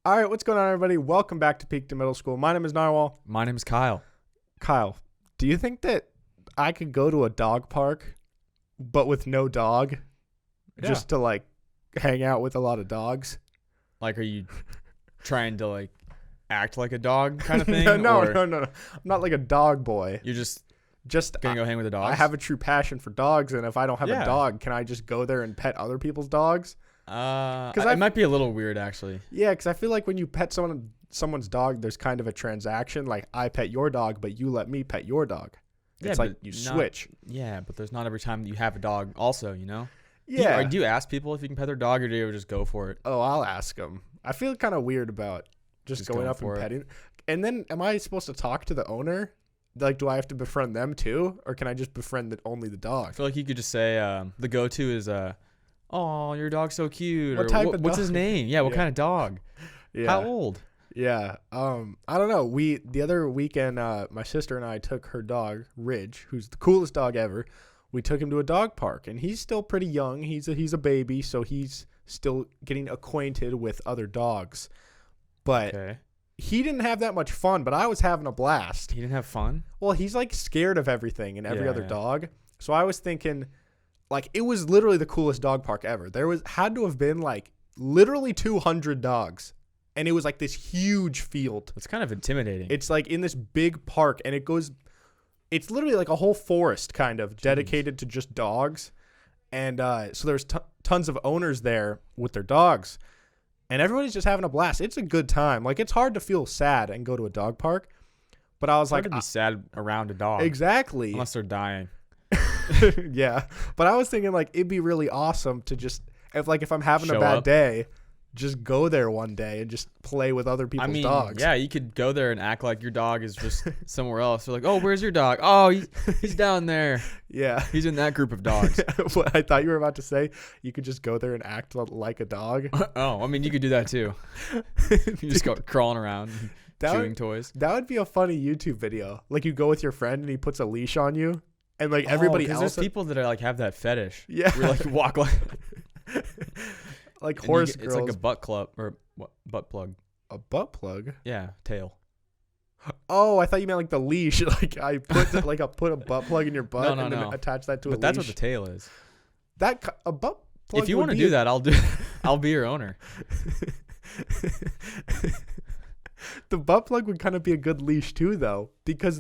All right, what's going on, everybody? Welcome back to Peak to Middle School. My name is Narwhal. My name is Kyle. Kyle, do you think that I could go to a dog park, but with no dog, just to like hang out with a lot of dogs? Like, are you trying to like act like a dog kind of thing? No. or I'm not like a dog boy. You're just Gonna go hang with the dogs? I have a true passion for dogs, and if I don't have Yeah. a dog, can I just go there and pet other people's dogs? It might be a little weird, actually. Yeah, because I feel like when you pet someone's dog, there's kind of a transaction. Like, I pet your dog, but you let me pet your dog. It's like you switch. Yeah, but there's not every time you have a dog also, you know? Yeah. Do you ask people if you can pet their dog, or do you just go for it? Oh, I'll ask them. I feel kind of weird about just going up and petting. And then am I supposed to talk to the owner? Like, do I have to befriend them too? Or can I just befriend only the dog? I feel like you could just say the go-to is, oh, your dog's so cute. What type of what's dog? his name? Yeah, what kind of dog? Yeah. How old? Yeah. I don't know. The other weekend, my sister and I took her dog, Ridge, who's the coolest dog ever. We took him to a dog park, and he's still pretty young. He's a baby, so he's still getting acquainted with other dogs. But Okay. he didn't have that much fun, but I was having a blast. He didn't have fun? Well, he's like scared of everything and every other Yeah. dog. So I was thinking, like, it was literally the coolest dog park ever. Had to have been like literally 200 dogs. And it was like this huge field. That's kind of intimidating. It's like in this big park, and it's literally like a whole forest kind of dedicated to just dogs. And so there's tons of owners there with their dogs, and everybody's just having a blast. It's a good time. Like, it's hard to feel sad and go to a dog park, but I was Hard like, to be sad around a dog. exactly. Unless they're dying. Yeah. But I was thinking, like, it'd be really awesome to just, if I'm having a Show bad up. day, just go there one day and just play with other people's dogs. Yeah, you could go there and act like your dog is just somewhere else. They're like, oh, where's your dog? Oh, he's down there. Yeah. He's in that group of dogs. What I thought you were about to say, you could just go there and act like a dog. Oh, I mean, you could do that too. You just go crawling around, chewing toys. That would be a funny YouTube video. Like, you go with your friend and he puts a leash on you, and like everybody else. There's people that are like have that fetish. Yeah. Where like walk like like horse girls. It's like a butt club or what? Butt plug. A butt plug. Yeah, tail. Oh, I thought you meant like the leash. Like, I put put a butt plug in your butt and then attach that to a leash. But that's what the tail is. A butt plug. If you want to do that, I'll be your owner. The butt plug would kind of be a good leash too, though, because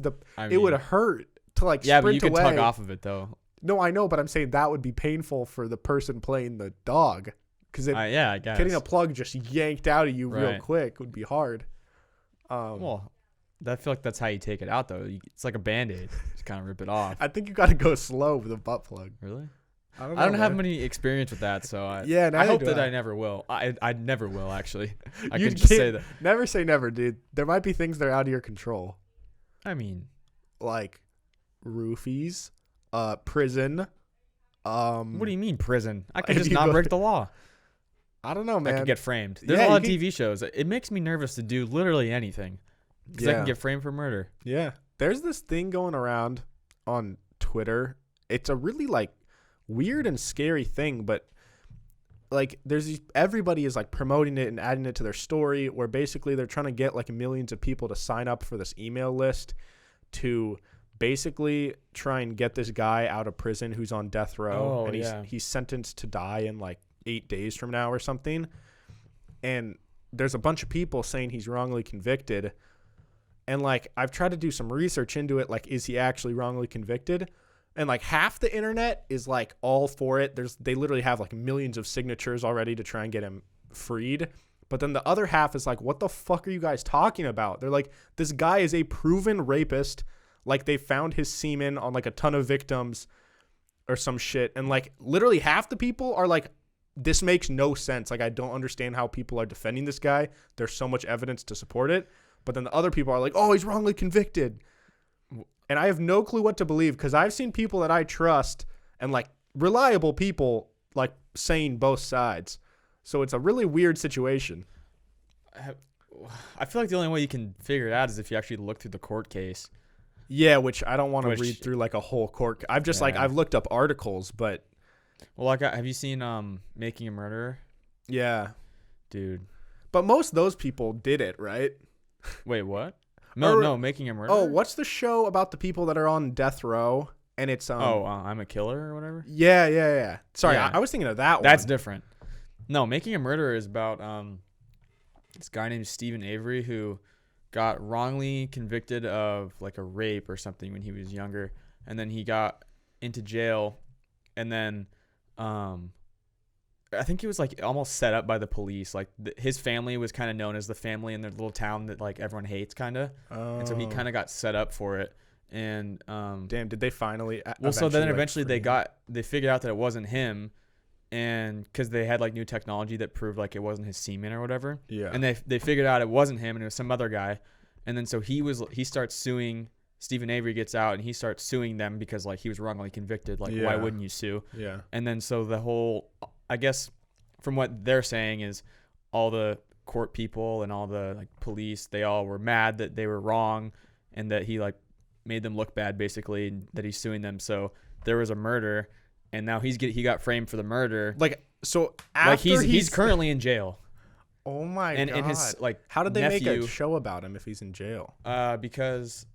it would hurt to like sprint away. Yeah, but you could tug off of it though. No, I know, but I'm saying that would be painful for the person playing the dog, because yeah, I guess getting a plug just yanked out of you real Right. quick would be hard. Well, I feel like that's how you take it out, though. It's like a Band-Aid. Just kind of rip it off. I think you got to go slow with a butt plug. Really? I don't know, I don't have man. many experience with that, so I neither hope do that I. I never will. I never will, actually. I You can just can't- say that. Never say never, dude. There might be things that are out of your control, I mean, like roofies, prison. what do you mean prison? I could if just you not go- break the law. I don't know, I man. could get framed. There's Yeah, a lot of you TV shows. It makes me nervous to do literally anything. Because I can get framed for murder. Yeah. There's this thing going around on Twitter. It's a really like weird and scary thing, but like everybody is like promoting it and adding it to their story, where basically they're trying to get like millions of people to sign up for this email list to basically try and get this guy out of prison who's on death row. Oh, and he's sentenced to die in like 8 days from now or something. And there's a bunch of people saying he's wrongly convicted. And like, I've tried to do some research into it. Like, is he actually wrongly convicted? And like half the internet is like all for it. They literally have like millions of signatures already to try and get him freed. But then the other half is like, what the fuck are you guys talking about? They're like, this guy is a proven rapist. Like, they found his semen on like a ton of victims or some shit. And like literally half the people are like, this makes no sense. Like, I don't understand how people are defending this guy. There's so much evidence to support it. But then the other people are like, oh, he's wrongly convicted. And I have no clue what to believe, because I've seen people that I trust and like reliable people like saying both sides. So it's a really weird situation. I feel like the only way you can figure it out is if you actually look through the court case. Yeah, which I don't want to read through like a whole court. I've looked up articles, but. Well, like, have you seen Making a Murderer? Yeah. Dude. But most of those people did it, right? Wait, what? No, Making a Murderer. Oh, what's the show about the people that are on death row? And it's I'm a Killer or whatever. Yeah. Sorry, Yeah. I was thinking of that one. That's different. No, Making a Murderer is about this guy named Stephen Avery who got wrongly convicted of like a rape or something when he was younger, and then he got into jail, and then I think he was like almost set up by the police. Like his family was kind of known as the family in their little town that like everyone hates, kind of. Oh. And so he kind of got set up for it. And damn, did they finally? Well, so then eventually they figured out that it wasn't him, and because they had like new technology that proved like it wasn't his semen or whatever. Yeah. And they figured out it wasn't him and it was some other guy. And then so he starts suing. Stephen Avery gets out and he starts suing them because like he was wrongly convicted. Like why wouldn't you sue? Yeah. And then so the whole, I guess, from what they're saying is all the court people and all the like police, they all were mad that they were wrong and that he like made them look bad basically, and that he's suing them. So there was a murder and now he got framed for the murder. Like so after like he's currently in jail. Oh my god. And his like how did they nephew, make a show about him if he's in jail? Because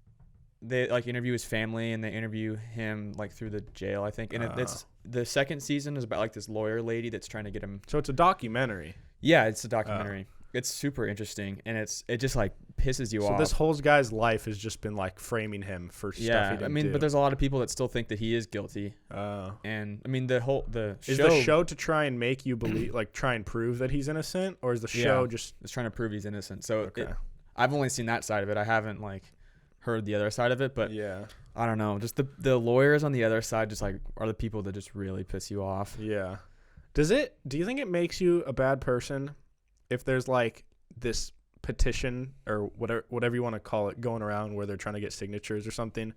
they like interview his family and they interview him like through the jail, I think. And it's the second season is about like this lawyer lady that's trying to get him. So it's a documentary. Yeah, it's a documentary. It's super interesting and it just like pisses you off. So this whole guy's life has just been like framing him for stuff he didn't do. But there's a lot of people that still think that he is guilty. And I mean the show to try and make you believe, like try and prove that he's innocent, or is the show just it's trying to prove he's innocent? So I've only seen that side of it. I haven't like heard the other side of it, but yeah, I don't know. Just the lawyers on the other side just like are the people that just really piss you off. Yeah. Do you think it makes you a bad person if there's like this petition or whatever you want to call it going around where they're trying to get signatures or something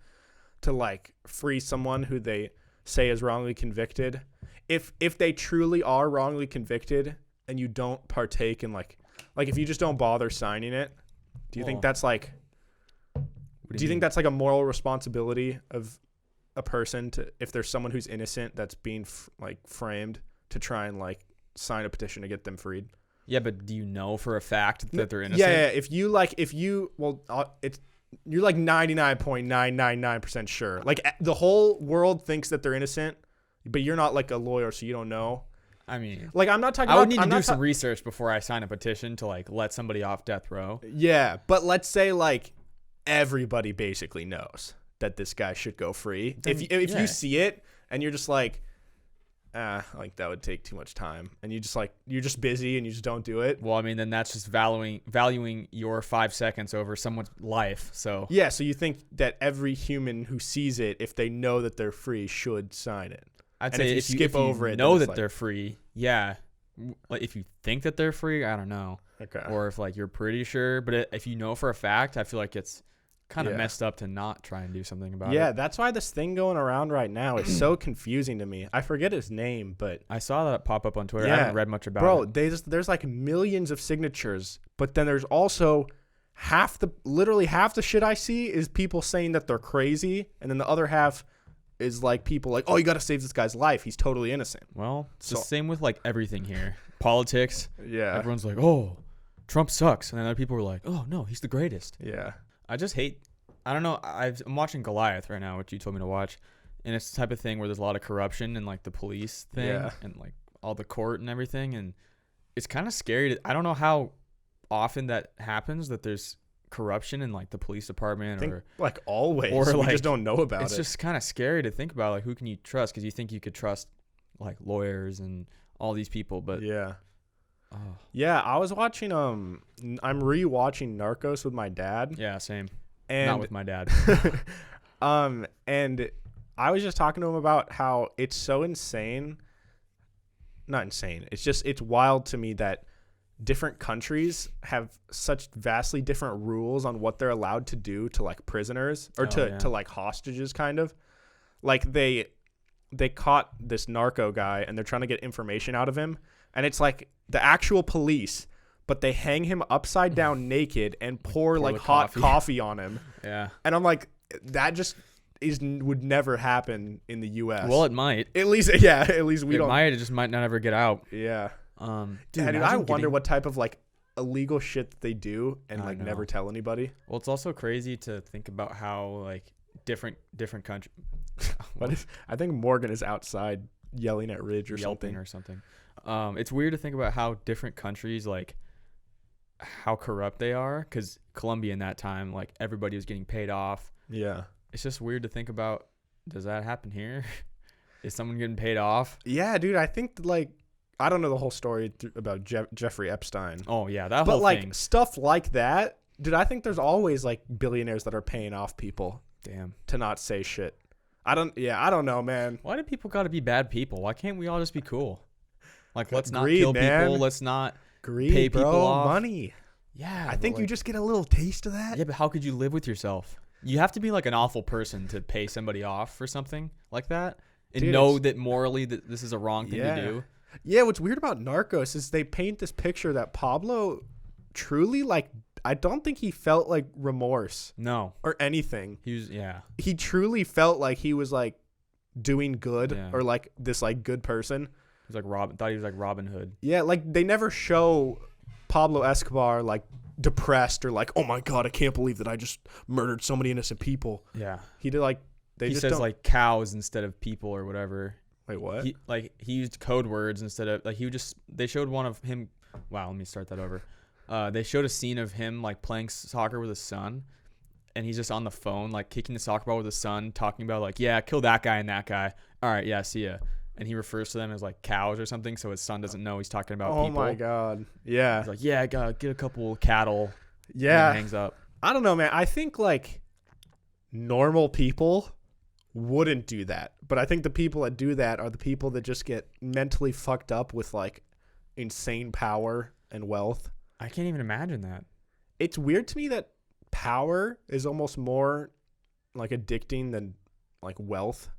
to like free someone who they say is wrongly convicted? If they truly are wrongly convicted and you don't partake in like if you just don't bother signing it, do you think that's like do you think that's like a moral responsibility of a person to, if there's someone who's innocent that's being framed, to try and like sign a petition to get them freed? Yeah, but do you know for a fact that they're innocent? Yeah. You're like 99.999% sure. Like the whole world thinks that they're innocent, but you're not like a lawyer, so you don't know. I mean, like I'm not talking. I would need to do some research before I sign a petition to like let somebody off death row. Yeah, but let's say like everybody basically knows that this guy should go free. Then, if you see it and you're just like that would take too much time, and you're just busy and you just don't do it. Well, I mean, then that's just valuing your 5 seconds over someone's life. So yeah, so you think that every human who sees it, if they know that they're free, should sign it? I'd say if you know that they're free, yeah. Like if you think that they're free, I don't know. Okay. Or if like you're pretty sure, but if you know for a fact, I feel like it's kind of messed up to not try and do something about it. Yeah, that's why this thing going around right now is so confusing to me. I forget his name, but I saw that pop up on Twitter. I haven't read much about it. Bro, there's like millions of signatures, but then there's also literally half the shit I see is people saying that they're crazy, and then the other half is like people like, oh, you got to save this guy's life. He's totally innocent. Well, it's the same with like everything here. Politics. Yeah. Everyone's like, oh, Trump sucks. And then other people are like, oh, no, he's the greatest. Yeah. I just hate, I don't know. I'm watching Goliath right now, which you told me to watch. And it's the type of thing where there's a lot of corruption and like the police thing and like all the court and everything. And it's kind of scary. I don't know how often that happens, that there's corruption in like the police department or like always, or we like, just don't know about it. It's just kind of scary to think about, like, who can you trust? Because you think you could trust like lawyers and all these people, but yeah, I was watching I'm rewatching Narcos with my dad. Yeah, same. And not with my dad. And I was just talking to him about how it's so insane. Not insane. It's wild to me that different countries have such vastly different rules on what they're allowed to do to like prisoners or to like hostages, kind of. Like they caught this narco guy and they're trying to get information out of him, and it's like the actual police, but they hang him upside down naked and pour like hot coffee on him. Yeah. And I'm like, that just would never happen in the US. Well, it might. At least we don't. It just might not ever get out. Yeah. Dude, I wonder what type of like illegal shit that they do and I like know. never tell anybody. Well, it's also crazy to think about how like different countries. I think Morgan is outside yelling at Ridge or Yelping something. or something. It's weird to think about how different countries, like how corrupt they are, because Colombia in that time, like everybody was getting paid off. Yeah. It's just weird to think about. Does that happen here? Is someone getting paid off? Yeah, dude. I think like I don't know the whole story about Jeffrey Epstein. Oh yeah, that But whole like thing. stuff like that, dude, I think there's always like billionaires that are paying off people Damn. to not say shit. I don't know, man. Why do people got to be bad people? Why can't we all just be cool? Like, let's not Greed, kill man. people. Let's not Greed, pay bro, people off. money. Yeah. I but, think you like, just get a little taste of that. Yeah, but how could you live with yourself? You have to be like an awful person to pay somebody off for something like that and Dude, know that morally that this is a wrong thing Yeah. to do. Yeah, what's weird about Narcos is they paint this picture that Pablo truly like I don't think he felt like remorse No. or anything. He was, yeah. He truly felt like he was like doing good Yeah. or like this like good person. He was like thought he was like Robin Hood. Yeah, like they never show Pablo Escobar like depressed or like, oh my god, I can't believe that I just murdered so many innocent people. Yeah. He did like they He just says don't, like cows instead of people or whatever. wait, what? He used code words instead of like they showed one of him. Wow, let me start that over. They showed a scene of him like playing soccer with his son, and he's just on the phone like kicking the soccer ball with his son, talking about like, yeah, kill that guy and that guy. All right, yeah, see ya. And he refers to them as like cows or something, so his son doesn't know he's talking about Oh people. my god. Yeah. He's like, yeah, I gotta get a couple cattle. And Yeah. then hangs up. I don't know, man. I think like normal people wouldn't do that. But I think the people that do that are the people that just get mentally fucked up with like insane power and wealth. I can't even imagine that. It's weird to me that power is almost more like addicting than like wealth.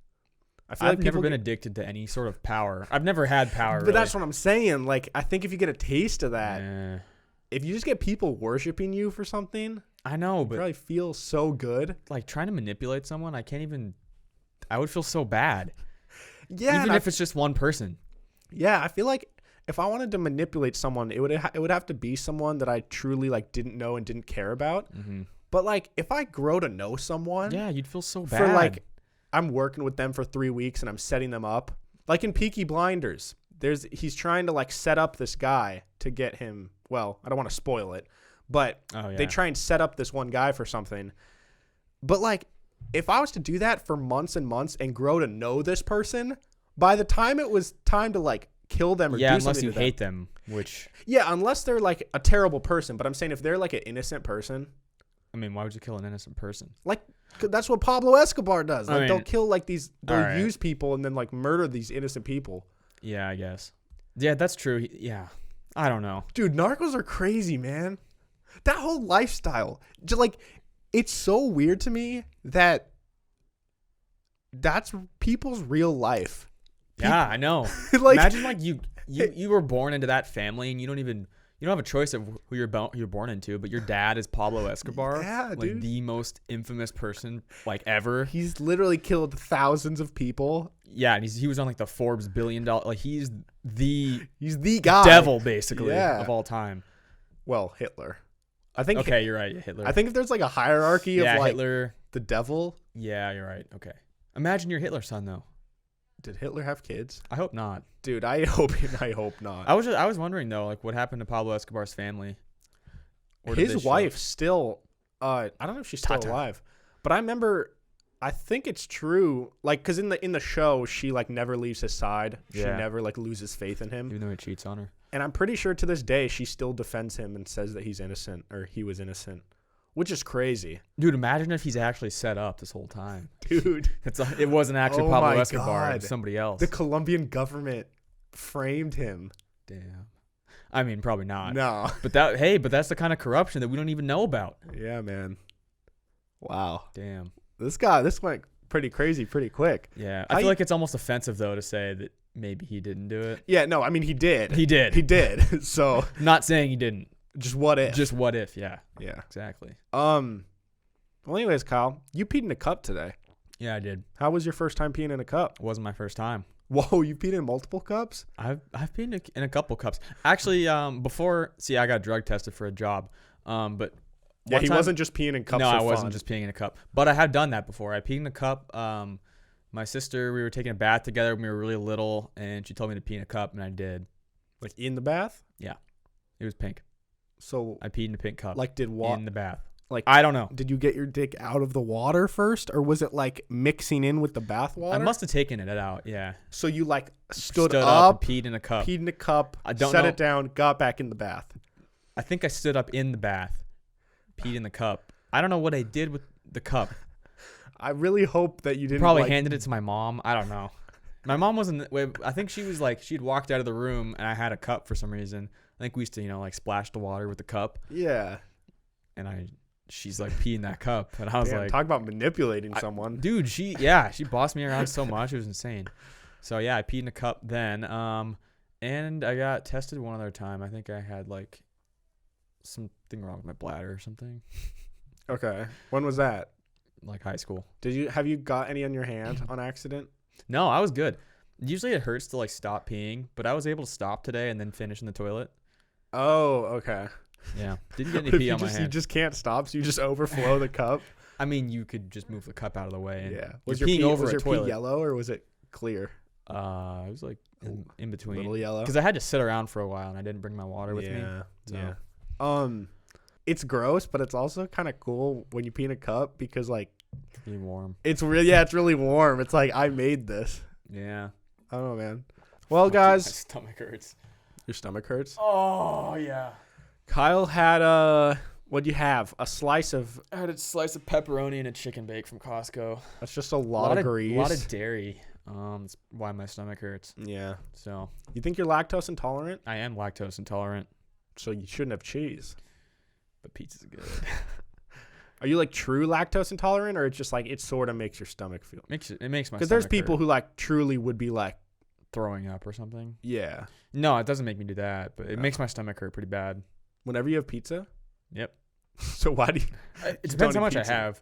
I feel I've like never people been get, addicted to any sort of power. I've never had power. but really. that's what I'm saying. Like I think if you get a taste of that, Eh, if you just get people worshiping you for something, I know, you but probably feel so good. like trying to manipulate someone, I would feel so bad. Yeah, Even and if it's just one person. yeah, I feel like if I wanted to manipulate someone, it would have to be someone that I truly like didn't know and didn't care about. Mm-hmm. But like if I grow to know someone, Yeah, you'd feel so bad. for like I'm working with them for 3 weeks and I'm setting them up. Like in Peaky Blinders, he's trying to like set up this guy to get him. Well, I don't want to spoil it, but Oh, yeah. they try and set up this one guy for something. But like if I was to do that for months and months and grow to know this person, by the time it was time to like kill them or do unless something you to them, hate them, which yeah, unless they're like a terrible person. But I'm saying if they're like an innocent person, I mean, why would you kill an innocent person? like 'cause that's what Pablo Escobar does. Like I mean, they'll kill like these, they'll alright. use people and then like murder these innocent people. Yeah, I guess. Yeah, that's true. Yeah, I don't know. Dude, narcos are crazy, man. That whole lifestyle, just like it's so weird to me that that's people's real life. Yeah, I know. Like, Imagine like you were born into that family and you don't have a choice of who you're born into, but your dad is Pablo Escobar, Yeah, like dude. the most infamous person like ever. he's literally killed thousands of people. Yeah, and he was on like the Forbes $1 billion. Like he's the He's the guy. devil basically Yeah. of all time. Well, Hitler. I think. Okay, you're right. Hitler. I think if there's like a hierarchy yeah, of like Hitler. the devil, Yeah, you're right. Okay. Imagine you're Hitler's son though. did Hitler have kids? I hope not. Dude, I hope not. I was wondering though, like what happened to Pablo Escobar's family? Or did they His show- wife still I don't know if she's still Tata. alive, but I remember I think it's true, like because in the show she like never leaves his side. She Yeah. never like loses faith in him, even though he cheats on her. and I'm pretty sure to this day she still defends him and says that he's innocent or he was innocent, which is crazy. Dude, imagine if he's actually set up this whole time. Dude, It wasn't actually Oh Pablo my Escobar, it God. was somebody else. the Colombian government framed him. Damn. I mean, probably not. No. But that's the kind of corruption that we don't even know about. Yeah, man. Wow. Damn. This went pretty crazy pretty quick. Yeah. How I feel you- like it's almost offensive though to say that maybe he didn't do it. Yeah, no, I mean he did. He did. He did. So Not saying he didn't. just what if? Just what if? Yeah. yeah. Exactly. Well, anyways, Kyle, you peed in a cup today. Yeah, I did. How was your first time peeing in a cup? It wasn't my first time. Whoa, you peed in multiple cups? I've peed in a couple cups. Actually, I got drug tested for a job. But Yeah, he wasn't just peeing in cups. No, for I fun. wasn't just peeing in a cup. But I have done that before. I peed in a cup. My sister, we were taking a bath together when we were really little, and she told me to pee in a cup, and I did. Like in the bath? Yeah, it was pink. So I peed in a pink cup. like in the bath. Like I don't know. Did you get your dick out of the water first, or was it like mixing in with the bath water? I must have taken it out. Yeah. So you like stood up, and peed in a cup. Peed in a cup. I don't set know. it down, got back in the bath. I think I stood up in the bath, peed in the cup. I don't know what I did with the cup. I really hope that you didn't. Probably handed it to my mom. I don't know. My mom wasn't. I think she was like she'd walked out of the room and I had a cup for some reason. I think we used to like splash the water with the cup. Yeah. And she's like peeing that cup, and I was like, talk about manipulating someone, dude. She bossed me around so much, it was insane. So yeah, I peed in a cup then, and I got tested one other time. I think I had like something wrong with my bladder or something. Okay, when was that? Like high school. Have you got any on your hand on accident? No, I was good. Usually it hurts to like stop peeing, but I was able to stop today and then finish in the toilet. Oh, okay. Yeah, didn't get any pee on my hand. You just can't stop, so you just overflow the cup. I mean, you could just move the cup out of the way. And yeah. Was your pee yellow or was it clear? It was like in between. Little yellow. Because I had to sit around for a while and I didn't bring my water with me. So. Yeah. It's gross, but it's also kind of cool when you pee in a cup because like it's really warm. It's really warm. It's like I made this. Yeah. I don't know, man. Well, guys, my stomach hurts. Your stomach hurts? Oh yeah. Kyle had what'd you have? A slice of. I had a slice of pepperoni and a chicken bake from Costco. That's just a lot of grease. A lot of dairy. That's why my stomach hurts. Yeah. So. You think you're lactose intolerant? I am lactose intolerant. So you shouldn't have cheese. But pizza's good. Are you like true lactose intolerant, or it's just like it sort of makes your stomach feel? It makes my stomach because there's people hurt. who like truly would be like throwing up or something. Yeah. No, it doesn't make me do that, but it makes my stomach hurt pretty bad. Whenever you have pizza? Yep. So why do you? It depends how much I have.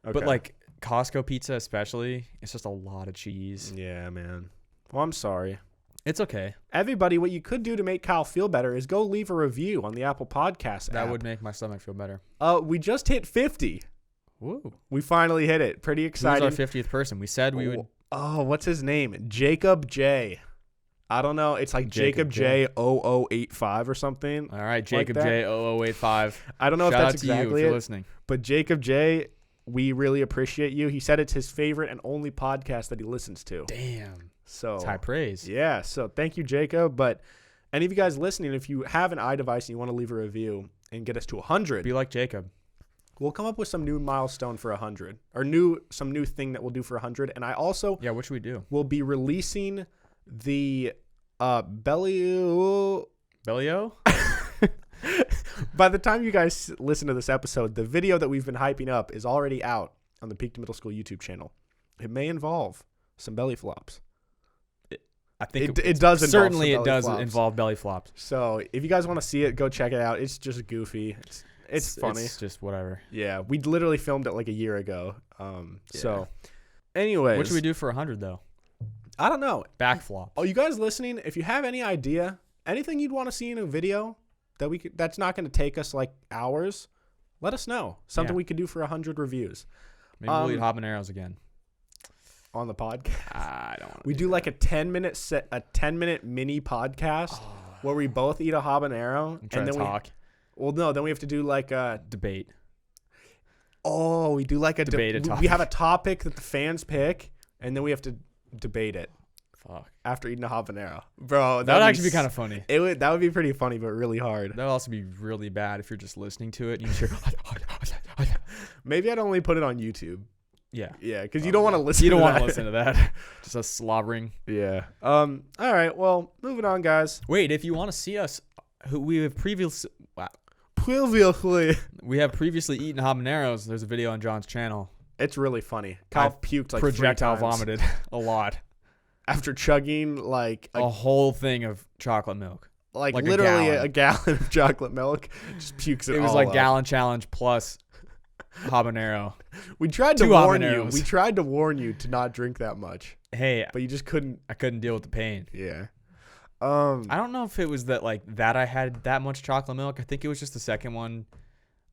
Okay. But like Costco pizza especially, it's just a lot of cheese. Yeah, man. Well, I'm sorry. It's okay. Everybody, what you could do to make Kyle feel better is go leave a review on the Apple Podcast app. That would make my stomach feel better. We just hit 50. Woo. We finally hit it. Pretty exciting. Who's our 50th person? We said we would. Oh, what's his name? Jacob J. I don't know. It's like Jacob J 0085 or something. All right, Jacob J 0085. I don't know if that's exactly Shout out to you if you're listening. But Jacob J, we really appreciate you. He said it's his favorite and only podcast that he listens to. Damn. So it's high praise. Yeah. So thank you, Jacob. But any of you guys listening, if you have an iDevice and you want to leave a review and get us to 100, be like Jacob. We'll come up with some new milestone for 100, or some new thing that we'll do for 100. And I also what should we do? We'll be releasing the Bellio. By the time you guys listen to this episode, the video that we've been hyping up is already out on the Peak to Middle School YouTube channel. It may involve some belly flops. I think it does. Certainly, it does involve belly flops. So if you guys want to see it, go check it out. It's just goofy. It's funny. It's just whatever. Yeah, we literally filmed it like a year ago. So, anyways, what should we do for 100 though? I don't know. Back flops. Oh, you guys listening? If you have any idea, anything you'd want to see in a video that's not going to take us like hours, let us know. Something we could do for 100 reviews. Maybe we'll eat habaneros again. On the podcast. I don't want to. We do like a 10-minute mini podcast where we both eat a habanero and then talk. Then we have to do like a debate. Oh, we do like a debate. We have a topic that the fans pick, and then we have to debate it. Fuck. After eating a habanero, bro. That would actually be kind of funny. That would be pretty funny, but really hard. That would also be really bad if you're just listening to it and you hear. Maybe I'd only put it on YouTube. Yeah. Yeah, because you don't want to listen. You don't want to listen to that. Just us slobbering. Yeah. All right. Well, moving on, guys. Wait, if you want to see us, we have previously eaten habaneros. There's a video on John's channel. It's really funny. Kyle puked like projectile 3 times. Vomited a lot after chugging like a whole thing of chocolate milk. Like literally a gallon of chocolate milk. Just pukes it all. It was like up. gallon challenge plus. habanero. We tried to Two warn you. habaneros. We tried to warn you to not drink that much, Hey, but you just couldn't. I couldn't deal with the pain. Yeah. I don't know if it was that I had that much chocolate milk. I think it was just the second one.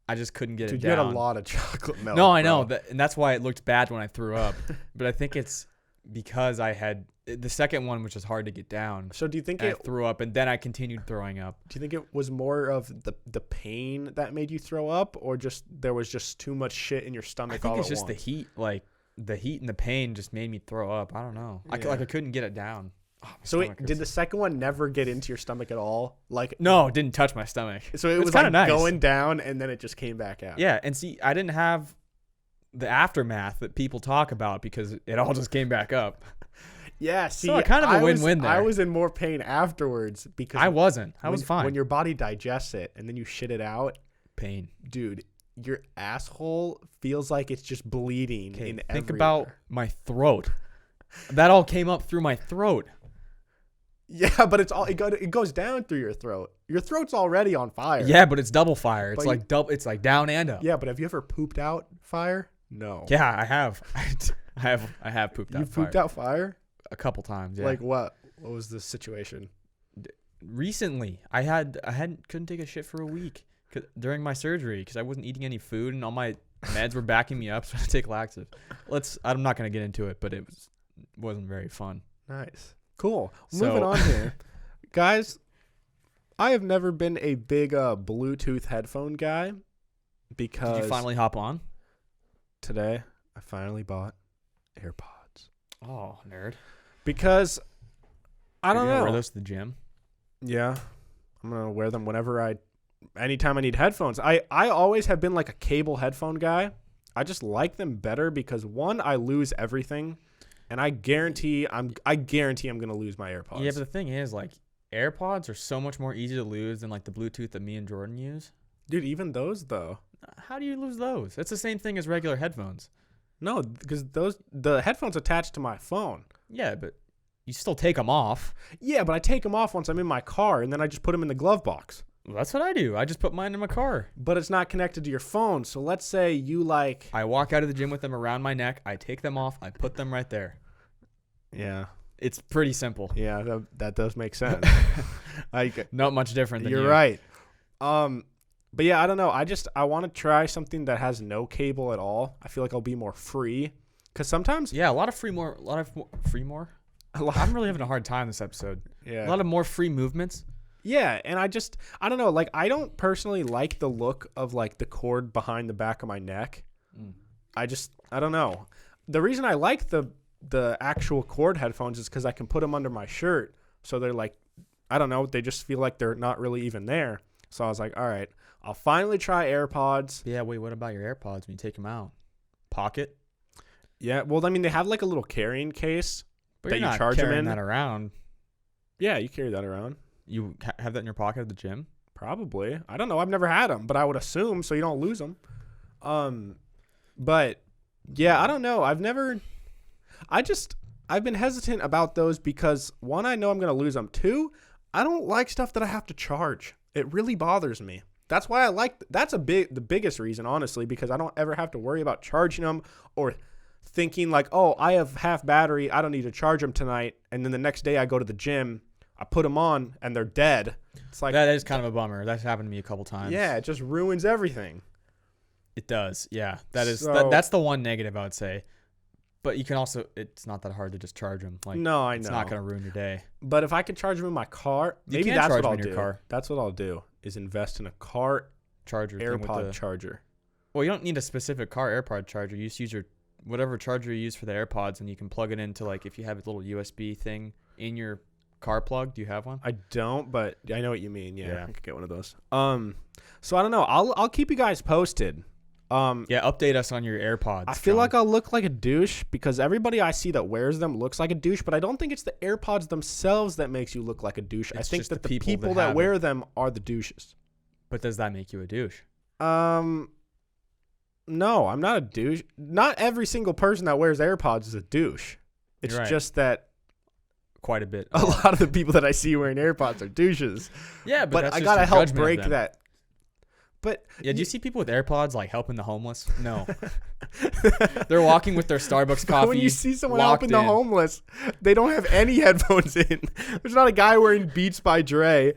I just couldn't get Dude, it down. you had a lot of chocolate milk. No, I know, bro. and that's why it looked bad when I threw up. But I think it's because I had the second one, which was hard to get down. So do you think I it? threw up, and then I continued throwing up. Do you think it was more of the pain that made you throw up, or just there was just too much shit in your I stomach think all it's at just once? the heat, the heat and the pain just made me throw up. I don't know. I couldn't get it down. Oh, my So stomach did hurts. the second one never get into your stomach at all? Like No, it didn't touch my stomach. so it It's was kinda like nice. going down and then it just came back out. Yeah, and see, I didn't have the aftermath that people talk about because it all just came back up. Yeah, see, So kind of a win-win there. I was in more pain afterwards because I wasn't. I was fine. When your body digests it and then you shit it out, Pain. dude, your asshole feels like it's just bleeding in Think everywhere. about my throat. That all came up through my throat. Yeah, but it goes down through your throat. Your throat's already on fire. Yeah, but it's double fire. It's But like double. It's like down and up. Yeah, but have you ever pooped out fire? No. Yeah, I have. I have pooped out. You pooped out fire? a couple times. Yeah. Like what? What was the situation? Recently, couldn't take a shit for a week during my surgery because I wasn't eating any food and all my meds were backing me up, so I had to take laxative. I'm not gonna get into it, but it wasn't very fun. Nice. Cool. So- Moving on here. Guys, I have never been a big Bluetooth headphone guy because Did you finally hop on? today I finally bought AirPods. Oh, nerd. Because I You're don't gonna know. Wear those to the gym? Yeah. I'm going to wear them anytime I need headphones. I always have been like a cable headphone guy. I just like them better because one, I lose everything, and I guarantee I'm going to lose my AirPods. Yeah, but the thing is, like, AirPods are so much more easy to lose than like the Bluetooth that me and Jordan use. Dude, even those though. How do you lose those? It's the same thing as regular headphones. No, because the headphones attached to my phone. Yeah, but you still take them off. Yeah, but I take them off once I'm in my car, and then I just put them in the glove box. Well, that's what I do. I just put mine in my car. But it's not connected to your phone. So let's say you like. I walk out of the gym with them around my neck. I take them off. I put them right there. Yeah. It's pretty simple. Yeah, that does make sense. Not much different than You're you. right. But yeah, I don't know. I want to try something that has no cable at all. I feel like I'll be more free. Because sometimes. Yeah, a lot of free more. I'm really having a hard time this episode. Yeah. A lot of more free movements. Yeah, and I don't know. Like, I don't personally like the look of like the cord behind the back of my neck. I don't know. The reason I like the actual cord headphones is because I can put them under my shirt. So they're like, I don't know. They just feel like they're not really even there. So I was like, all right, I'll finally try AirPods. Yeah, wait, what about your AirPods when you take them out? Pocket? Yeah, well, I mean, they have like a little carrying case But that you're you not charge them carrying in. that around. Yeah, you carry that around. You have that in your pocket at the gym? Probably. I don't know. I've never had them, but I would assume so you don't lose them. But yeah, I don't know. I've been hesitant about those because one, I know I'm going to lose them. Two, I don't like stuff that I have to charge. It really bothers me. That's why the biggest reason, honestly, because I don't ever have to worry about charging them or thinking like, oh, I have half battery. I don't need to charge them tonight. And then the next day I go to the gym, I put them on and they're dead. It's like, That is kind of a bummer. That's happened to me a couple times. yeah, it just ruins everything. It does. Yeah. That's the one negative I would say. But you can also, it's not that hard to just charge them. Like, No, I know. It's not going to ruin your day. But if I could charge them in my car, You maybe can that's charge what them I'll in your do. car. That's what I'll do is invest in a car Charger. thing with AirPod the- charger. Well, you don't need a specific car AirPod charger. You just use whatever charger you use for the AirPods, and you can plug it into, like, if you have a little USB thing in your car plug. Do you have one? I don't, but I know what you mean. Yeah, Yeah. I could get one of those. So I don't know. I'll keep you guys posted. Yeah, update us on your AirPods. I feel John. like I'll look like a douche because everybody I see that wears them looks like a douche, but I don't think it's the AirPods themselves that makes you look like a douche. I It's think just that the the people people that that have wear them are the douches. But does that make you a douche? No, I'm not a douche. Not every single person that wears AirPods is a douche. It's You're right. just that Quite a bit. a lot of the people that I see wearing AirPods are douches. Yeah, But that's I just gotta your help judgment of break them. that. But Yeah, do you see people with AirPods like helping the homeless? No. They're walking with their Starbucks coffee. when you see someone locked helping the in. homeless, they don't have any headphones in. There's not a guy wearing Beats by Dre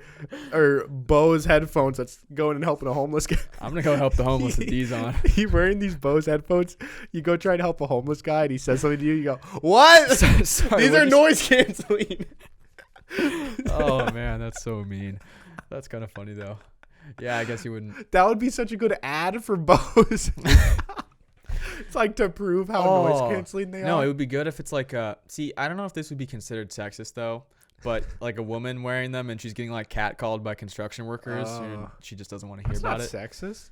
or Bose headphones that's going and helping a homeless guy. I'm going to go help the homeless with these on. You wearing these Bose headphones, you go try to help a homeless guy and he says something to you, you go, what? Sorry, These are noise canceling. Oh, man, that's so mean. That's kind of funny, though. Yeah, I guess you wouldn't. That would be such a good ad for Bose. It's like to prove how noise canceling they are. No, it would be good if it's like see, I don't know if this would be considered sexist though, but like a woman wearing them and she's getting like catcalled by construction workers and she just doesn't want to hear about it. That's not sexist.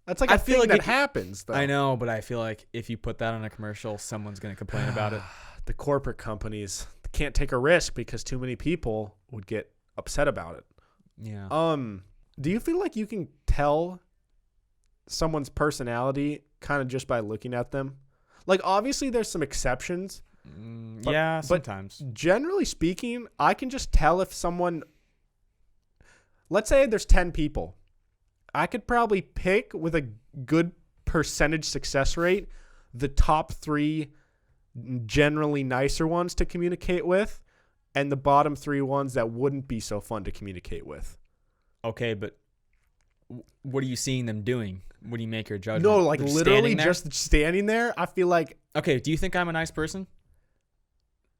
That's like a thing that happens though. I know, but I feel like if you put that on a commercial, someone's going to complain about it. The corporate companies can't take a risk because too many people would get upset about it. Yeah. Do you feel like you can tell someone's personality kind of just by looking at them? Like, obviously, there's some exceptions. Yeah, sometimes. But generally speaking, I can just tell if someone... Let's say there's 10 people. I could probably pick, with a good percentage success rate, the top 3 generally nicer ones to communicate with, and the bottom 3 ones that wouldn't be so fun to communicate with. Okay, but what are you seeing them doing? What do you make your judgment? No, like literally just standing there. I feel like... Okay, do you think I'm a nice person?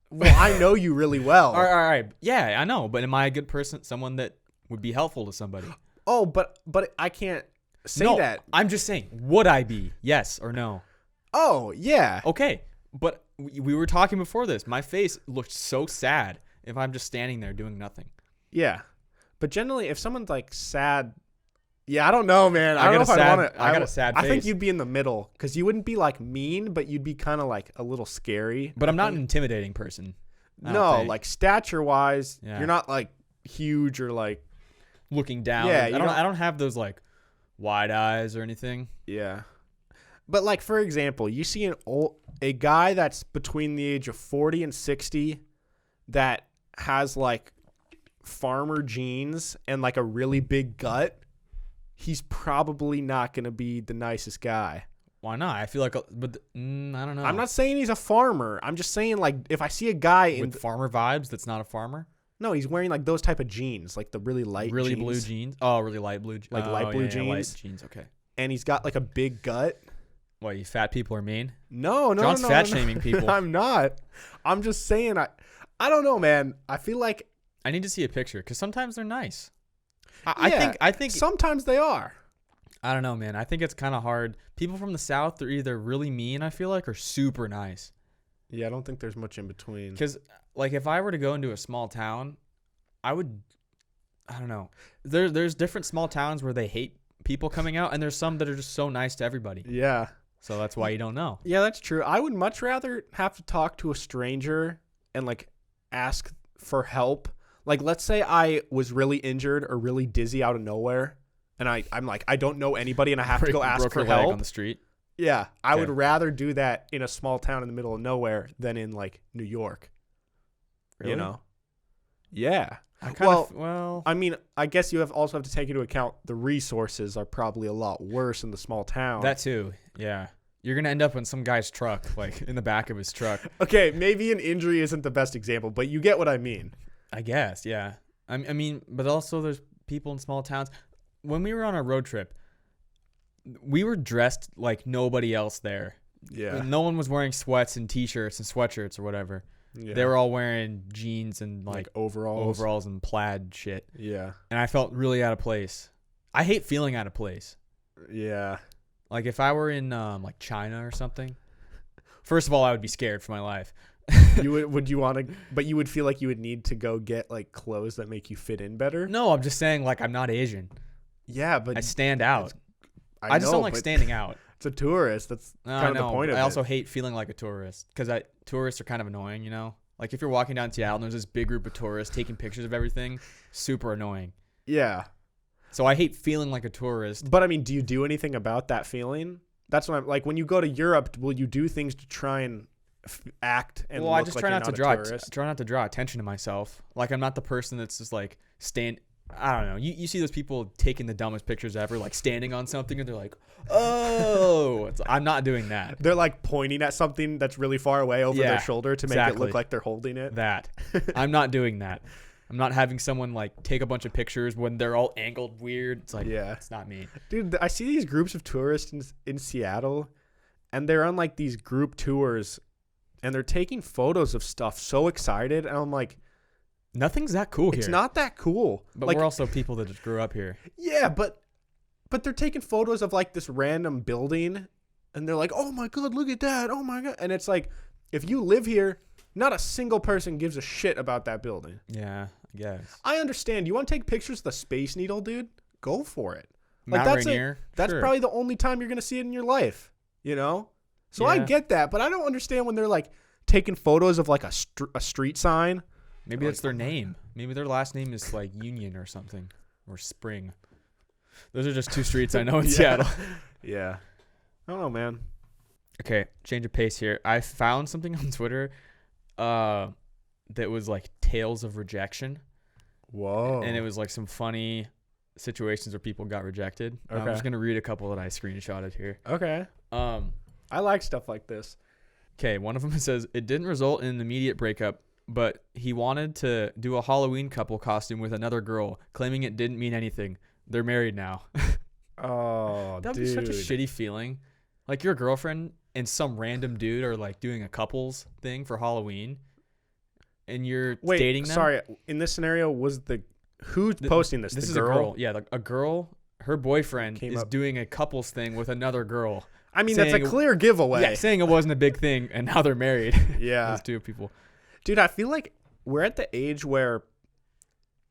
Well, I know you really well. All right. Yeah, I know. But am I a good person? Someone that would be helpful to somebody? Oh, but I can't say that. I'm just saying, would I be? Yes or no? Oh, yeah. Okay, but we were talking before this. My face looked so sad if I'm just standing there doing nothing. Yeah. But generally, if someone's like sad, yeah, I don't know, man. I got a sad face. I think you'd be in the middle because you wouldn't be like mean, but you'd be kind of like a little scary. But I'm not an intimidating person. No, like stature wise, Yeah. you're not like huge or like looking down. Yeah, I don't have those like wide eyes or anything. Yeah. But like for example, you see a guy that's between the age of 40 and 60 that has like farmer genes and like a really big gut, he's probably not going to be the nicest guy. Why not? I feel like, I don't know. I'm not saying he's a farmer. I'm just saying like if I see a guy with farmer vibes that's not a farmer. No, he's wearing like those type of jeans, like the really light jeans. Blue jeans. Oh, really light blue. Light blue jeans. Light jeans. Okay. And he's got like a big gut. What, you fat people are mean? No. John's fat shaming people. I'm not. I'm just saying I don't know, man. I feel like I need to see a picture because sometimes they're nice. I think sometimes they are. I don't know, man. I think it's kind of hard. People from the South, they're either really mean, I feel like, or super nice. Yeah, I don't think there's much in between. Because, like, if I were to go into a small town, I don't know. There's different small towns where they hate people coming out, and there's some that are just so nice to everybody. Yeah. So that's why you don't know. Yeah, that's true. I would much rather have to talk to a stranger and, like, ask for help. Like, let's say I was really injured or really dizzy out of nowhere, and I'm like, I don't know anybody, and I have to go ask for help on the street. Yeah, I would rather do that in a small town in the middle of nowhere than in like New York. Really? You know? Yeah. Well, I mean, I guess you also have to take into account the resources are probably a lot worse in the small town. That too. Yeah. You're going to end up in some guy's truck, like in the back of his truck. Okay, maybe an injury isn't the best example, but you get what I mean. I guess, yeah. I mean, but also there's people in small towns. When we were on our road trip, we were dressed like nobody else there. Yeah. No one was wearing sweats and t-shirts and sweatshirts or whatever. Yeah. They were all wearing jeans and like overalls and plaid shit. Yeah. And I felt really out of place. I hate feeling out of place. Yeah. Like if I were in like China or something, first of all, I would be scared for my life. Would you want to, but you would feel like you would need to go get like clothes that make you fit in better? No, I'm just saying like I'm not Asian. Yeah, but I stand out. I just don't like standing out. It's a tourist. That's kind of the point of it. I also hate feeling like a tourist because tourists are kind of annoying, you know? Like if you're walking down Seattle and there's this big group of tourists taking pictures of everything, super annoying. Yeah. So I hate feeling like a tourist. But I mean, do you do anything about that feeling? That's what I'm like. When you go to Europe, will you do things to try and act and look I just like try you're not to not draw. a tourist? Try not to draw attention to myself. Like I'm not the person that's just like I don't know. You see those people taking the dumbest pictures ever, like standing on something, and they're like, "Oh, I'm not doing that." They're like pointing at something that's really far away over their shoulder to make it look like they're holding it. That I'm not doing that. I'm not having someone like take a bunch of pictures when they're all angled weird. It's like, it's not me. Dude, I see these groups of tourists in Seattle, and they're on like these group tours, and they're taking photos of stuff so excited, and I'm like, nothing's that cool here. It's not that cool. But like, we're also people that just grew up here. Yeah, but they're taking photos of like this random building, and they're like, oh my God, look at that. Oh my God. And it's like, if you live here, not a single person gives a shit about that building. Yeah, I guess. I understand. You want to take pictures of the Space Needle, dude? Go for it. Like, Mount Rainier? That's Sure. probably the only time you're going to see it in your life, you know? So I get that, but I don't understand when they're like taking photos of like a street sign. Maybe that's their name. Maybe their last name is like Union or something, or Spring. Those are just two streets I know in Seattle. Yeah. I don't know, man. Okay, change of pace here. I found something on Twitter that was like tales of rejection. Whoa. And it was like some funny situations where people got rejected. Okay. I'm just going to read a couple that I screenshotted here. Okay. I like stuff like this. Okay, one of them says, it didn't result in an immediate breakup, but he wanted to do a Halloween couple costume with another girl, claiming it didn't mean anything. They're married now. Oh, That'd be such a shitty feeling. Like your girlfriend and some random dude are like doing a couples thing for Halloween, and you're dating them. Sorry, in this scenario, was who's posting this? This the is girl? a girl. Yeah, a girl. Her boyfriend is doing a couples thing with another girl. I mean, that's a clear giveaway. Yeah, saying it wasn't a big thing, and now they're married. Yeah, those two people. Dude, I feel like we're at the age where,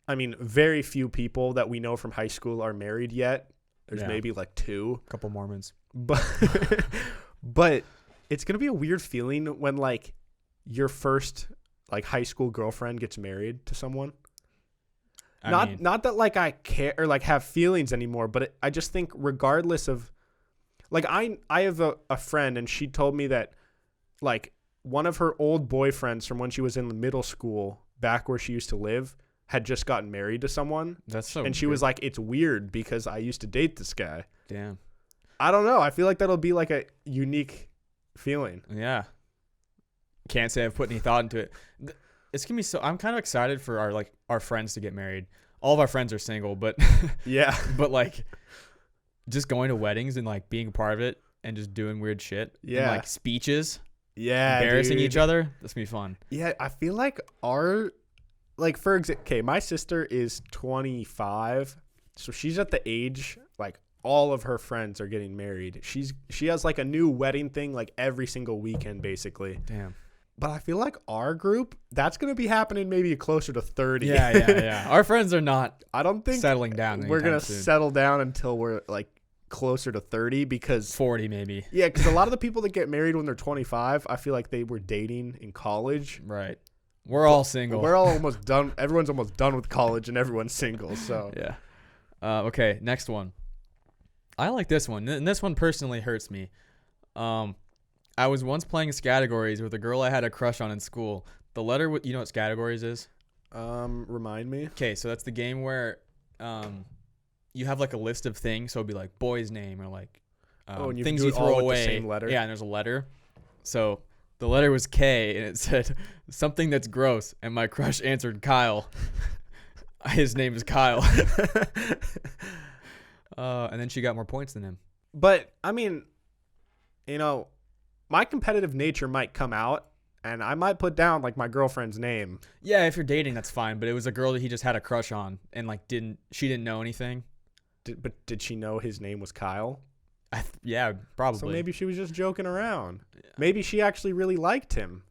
I mean, very few people that we know from high school are married yet. There's maybe like two. A couple Mormons. But it's going to be a weird feeling when like your first like high school girlfriend gets married to someone. Not that like I care or like have feelings anymore, but I just think regardless of like I have a friend, and she told me that like one of her old boyfriends from when she was in the middle school back where she used to live had just gotten married to someone. That's so And she was like, it's weird because I used to date this guy. Damn. I don't know. I feel like that'll be like a unique feeling. Yeah. Can't say I've put any thought into it. It's gonna be so. I'm kind of excited for our friends to get married. All of our friends are single, but yeah. But like, just going to weddings and like being a part of it and just doing weird shit. Yeah. And, like speeches. Yeah. Embarrassing dude. each other. That's gonna be fun. Yeah, I feel like for example, okay, my sister is 25, so she's at the age like all of her friends are getting married. She has like a new wedding thing like every single weekend basically. Damn. But I feel like our group, that's going to be happening maybe closer to 30. Yeah. Our friends are not I don't think settling down. we're going to settle down until we're like closer to 30 because 40 maybe. Yeah, because a lot of the people that get married when they're 25, I feel like they were dating in college. Right. We're all single. We're all almost done. Everyone's almost done with college and everyone's single. So yeah. Okay, next one. I like this one. And this one personally hurts me. I was once playing Categories with a girl I had a crush on in school. The letter, you know what Categories is? Remind me. Okay, so that's the game where you have like a list of things. So it'd be like boy's name or like and things do you it all throw with away. the same letter? Yeah, and there's a letter. So the letter was K, and it said something that's gross. And my crush answered Kyle. His name is Kyle. And then she got more points than him. But I mean, you know, my competitive nature might come out, and I might put down like my girlfriend's name. Yeah, if you're dating, that's fine. But it was a girl that he just had a crush on, and like she didn't know anything. But did she know his name was Kyle? Yeah, probably. So maybe she was just joking around. Yeah. Maybe she actually really liked him.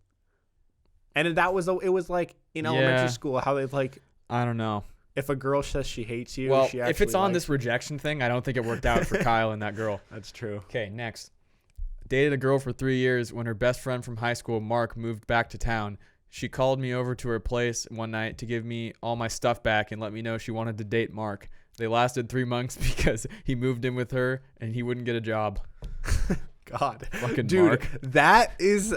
And it was like in elementary school how they like. I don't know. If a girl says she hates you, well, she actually if it's on this rejection thing, I don't think it worked out for Kyle and that girl. That's true. Okay, next. Dated a girl for 3 years. When her best friend from high school, Mark, moved back to town, she called me over to her place one night to give me all my stuff back and let me know she wanted to date Mark. They lasted 3 months because he moved in with her and he wouldn't get a job. God. Fucking dude, Mark. That is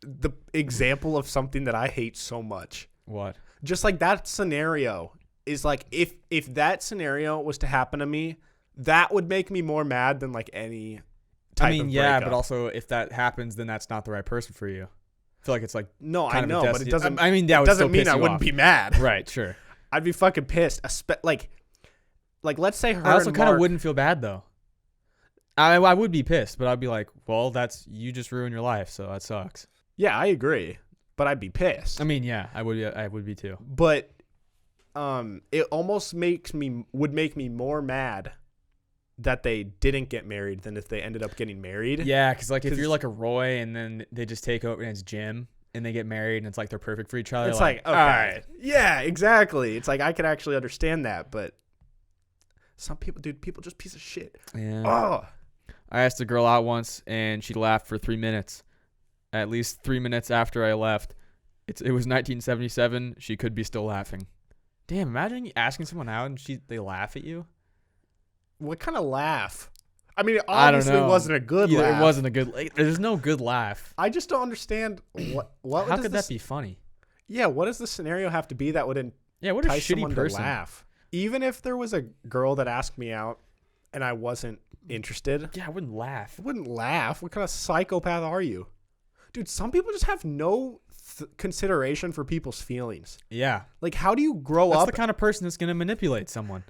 the example of something that I hate so much. What? Just like that scenario. is like if that scenario was to happen to me, that would make me more mad than like any type of breakup. but also if that happens, then that's not the right person for you. I feel like it's like no, I kind of a know, but destiny. it doesn't. I mean, that would doesn't still mean piss I you wouldn't off. be mad. Right, sure. I'd be fucking pissed. Like let's say her. I also and kind of Mark- wouldn't feel bad though. I would be pissed, but I'd be like, well, you just ruined your life, so that sucks. Yeah, I agree, but I'd be pissed. I mean, yeah, I would be too. But it almost would make me more mad that they didn't get married than if they ended up getting married. Yeah, because like if you're like a Roy and then they just take over and it's Jim and they get married and it's like they're perfect for each other. It's like okay. All right. Yeah, exactly. It's like I could actually understand that, but some people, dude, people just piece of shit. Yeah. Oh. I asked a girl out once and she laughed for 3 minutes. At least 3 minutes after I left. It was 1977. She could be still laughing. Damn, imagine asking someone out and they laugh at you. What kind of laugh? I mean, it I don't obviously know. wasn't a good laugh. It wasn't a good. There's no good laugh. I just don't understand what. How could that be funny? Yeah, what does the scenario have to be that would Yeah, what a entice shitty someone person. to laugh? Even if there was a girl that asked me out and I wasn't interested, Yeah, I wouldn't laugh. I wouldn't laugh. What kind of psychopath are you, dude? Some people just have no consideration for people's feelings. Yeah, Like, how do you grow that's up? the kind of person that's gonna manipulate someone.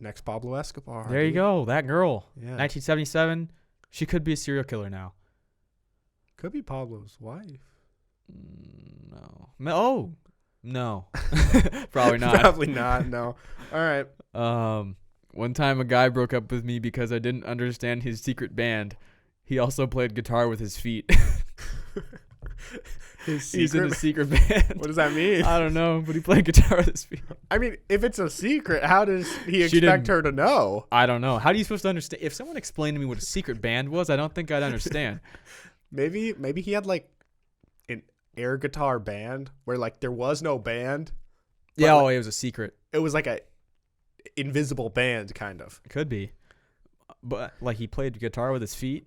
Next Pablo Escobar. There you dude. go. That girl. Yeah. 1977. She could be a serial killer now. Could be Pablo's wife. No. Oh, no. Probably not. Probably not. No. All right. One time a guy broke up with me because I didn't understand his secret band. He also played guitar with his feet. He's in a secret band. What does that mean? I don't know, but he played guitar with his feet. I mean, if it's a secret, how does he She expect didn't- her to know? I don't know. How are you supposed to understand? If someone explained to me what a secret band was, I don't think I'd understand. Maybe he had like an air guitar band where like there was no band. Yeah, like- it was a secret. It was like a invisible band kind of. It could be. But like he played guitar with his feet.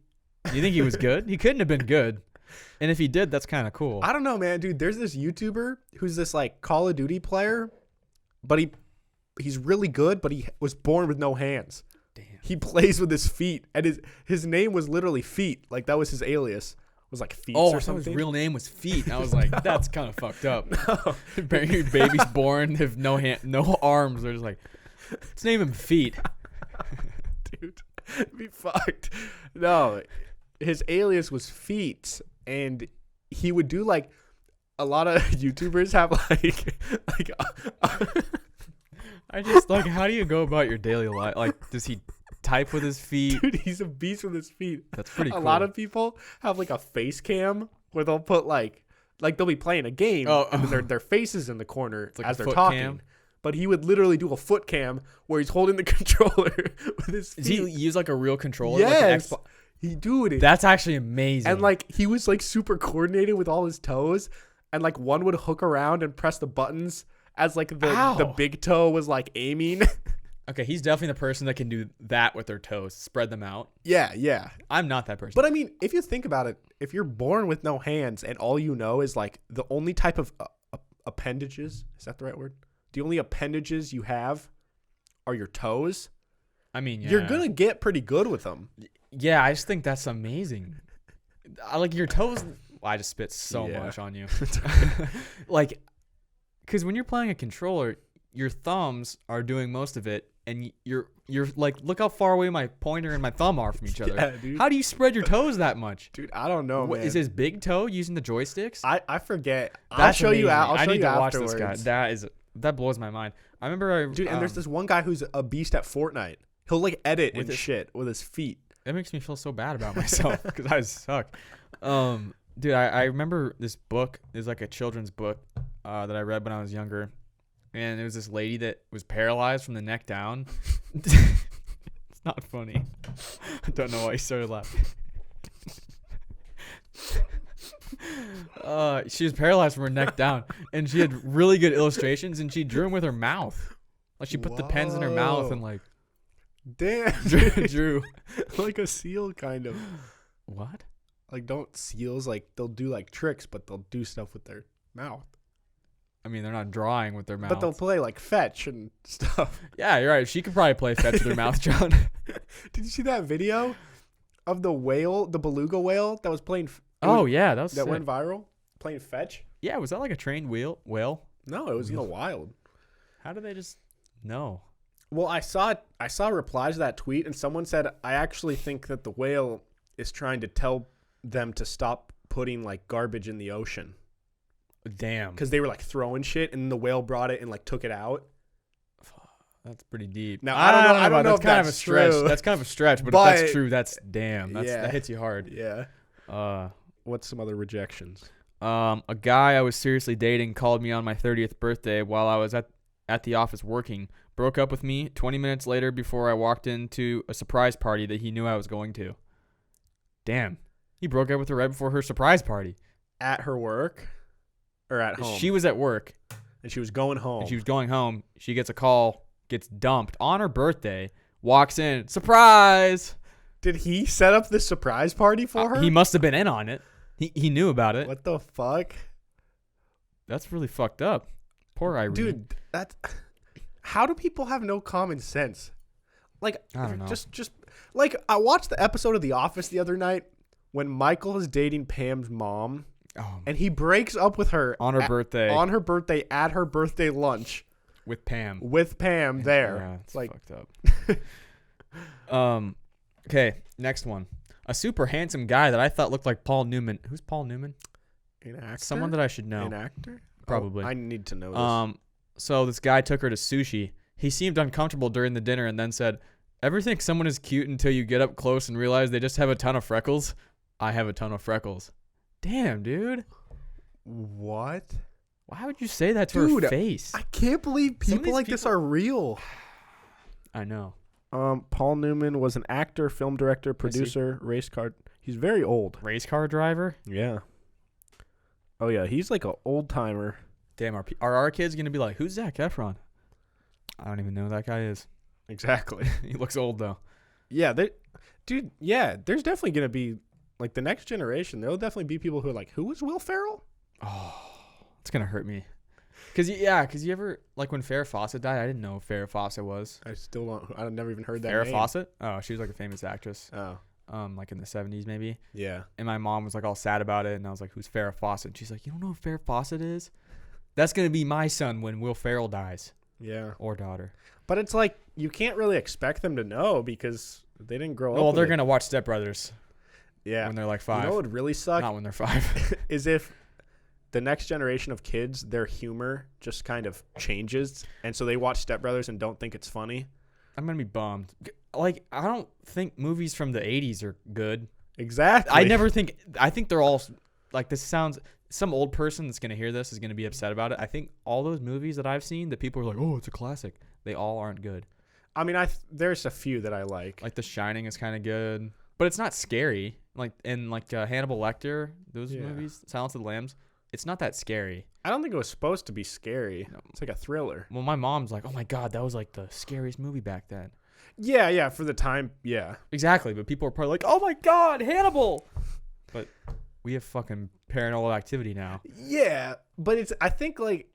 Do you think he was good? He couldn't have been good. And if he did, that's kind of cool. I don't know, man, dude. There's this YouTuber who's this like Call of Duty player, but he's really good, but he was born with no hands. Damn. He plays with his feet, and his name was literally Feet. Like that was his alias. Was like Feet Oh, or I thought something. his real name was Feet. And I was like, that's kind of fucked up. No. Your baby's born, they have no no arms. They're just like, let's name him Feet. Dude, be fucked. No, his alias was Feet, and he would do like a lot of YouTubers have like I just like, how do you go about your daily life? Like, does he type with his feet? dude, he's a beast with his feet. That's pretty cool. A lot of people have like a face cam where they'll put like they'll be playing a game and then their faces in the corner like as a they're foot talking. cam? But he would literally do a foot cam where he's holding the controller with his feet. Does he use like a real controller? Yes. Like an Xbox? He dude it. That's actually amazing. And like he was like super coordinated with all his toes, and like one would hook around and press the buttons as like the big toe was like aiming. okay, he's definitely the person that can do that with their toes, spread them out. Yeah. I'm not that person. But I mean, if you think about it, if you're born with no hands and all you know is like the only type of appendages, is that the right word? The only appendages you have are your toes. I mean, yeah. You're gonna get pretty good with them. Yeah, I just think that's amazing. I like your toes. I just spit so Yeah. much on you. Like, because when you're playing a controller, your thumbs are doing most of it, and you're like, look how far away my pointer and my thumb are from each other. Yeah, dude. How do you spread your toes that much? Dude, I don't know, What, man. is his big toe using the joysticks? I forget. I'll That's show you amazing. out. I'll I show need you to afterwards. watch this guy. That blows my mind. I remember Dude, and there's this one guy who's a beast at Fortnite. He'll like edit With and his- shit with his feet. That makes me feel so bad about myself because I suck. Dude, I remember this book. It's like a children's book that I read when I was younger, and it was this lady that was paralyzed from the neck down. It's not funny. I don't know why you started laughing. She was paralyzed from her neck down, and she had really good illustrations, and she drew them with her mouth. Like she put the pens in her mouth and like Damn. drew. Like a seal, kind of. What? Like, don't seals, like, they'll do like tricks, but they'll do stuff with their mouth. I mean, they're not drawing with their mouth. But they'll play like fetch and stuff. Yeah, you're right. She could probably play fetch with her mouth, John. Did you see that video of the whale, the beluga whale that was playing? Yeah, that sick. Went viral. Playing fetch. Yeah, was that like a trained whale? No, it was in the wild. How do they just know? Well, I saw replies to that tweet, and someone said, I actually think that the whale is trying to tell them to stop putting like garbage in the ocean. Damn. Because they were like throwing shit, and the whale brought it and like took it out. That's pretty deep. Now I don't know if that's kind of a stretch. true. That's kind of a stretch, but if that's true, that's damn. That hits you hard. Yeah. What's some other rejections? A guy I was seriously dating called me on my 30th birthday while I was at the office working. Broke up with me 20 minutes later before I walked into a surprise party that he knew I was going to. Damn. He broke up with her right before her surprise party. At her work? Or at home? She was at work. And she was going home. She gets a call, gets dumped on her birthday, walks in. Surprise! Did he set up this surprise party for her? He must have been in on it. He knew about it. What the fuck? That's really fucked up. Poor Irene. Dude, how do people have no common sense? Like, I don't know. Just like I watched the episode of The Office the other night when Michael is dating Pam's mom, and he breaks up with her on her birthday. On her birthday at her birthday lunch with Pam. There. Yeah, it's like fucked up. Okay, next one. A super handsome guy that I thought looked like Paul Newman. Who's Paul Newman? An actor? Someone that I should know. An actor? Probably. I need to know this. So this guy took her to sushi. He seemed uncomfortable during the dinner and then said, "Ever think someone is cute until you get up close and realize they just have a ton of freckles? I have a ton of freckles." Damn, dude. What? Why would you say that to her face? I can't believe people like this are real. I know. Paul Newman was an actor, film director, producer, race car. He's very old. Race car driver? Yeah. Oh yeah, he's like an old timer. Damn, are our kids gonna be like, who's Zac Efron? I don't even know who that guy is. Exactly. He looks old though. Yeah, dude. Yeah, there's definitely gonna be like the next generation. There'll definitely be people who are like, who was Will Ferrell? Oh, it's gonna hurt me. Cause you ever like when Farrah Fawcett died? I didn't know who Farrah Fawcett was. I still don't. I've never even heard that Farrah name. Fawcett? Oh, she was like a famous actress. Oh. Like in the 70s maybe. Yeah. And my mom was like all sad about it, and I was like, "Who's Farrah Fawcett?" And she's like, "You don't know who Farrah Fawcett is? That's gonna be my son when Will Ferrell dies." Yeah. Or daughter. But it's like you can't really expect them to know because they didn't grow up. Well, they're gonna watch Step Brothers. Yeah. When they're like 5. You know what would really suck? Not when they're 5. Is if the next generation of kids, their humor just kind of changes, and so they watch Step Brothers and don't think it's funny. I'm gonna be bummed. Like, I don't think movies from the 80s are good. Exactly. I think they're all like, this sounds, some old person that's gonna hear this is gonna be upset about it. I think all those movies that I've seen that people are like, oh, it's a classic, they all aren't good. I mean, there's a few that I like. Like The Shining is kind of good, but it's not scary. Like Hannibal Lecter, those movies, Silence of the Lambs. It's not that scary. I don't think it was supposed to be scary. No. It's like a thriller. Well, my mom's like, oh my God, that was like the scariest movie back then. Yeah, for the time, yeah. Exactly, but people are probably like, oh my God, Hannibal! But we have fucking Paranormal Activity now. Yeah, but I think like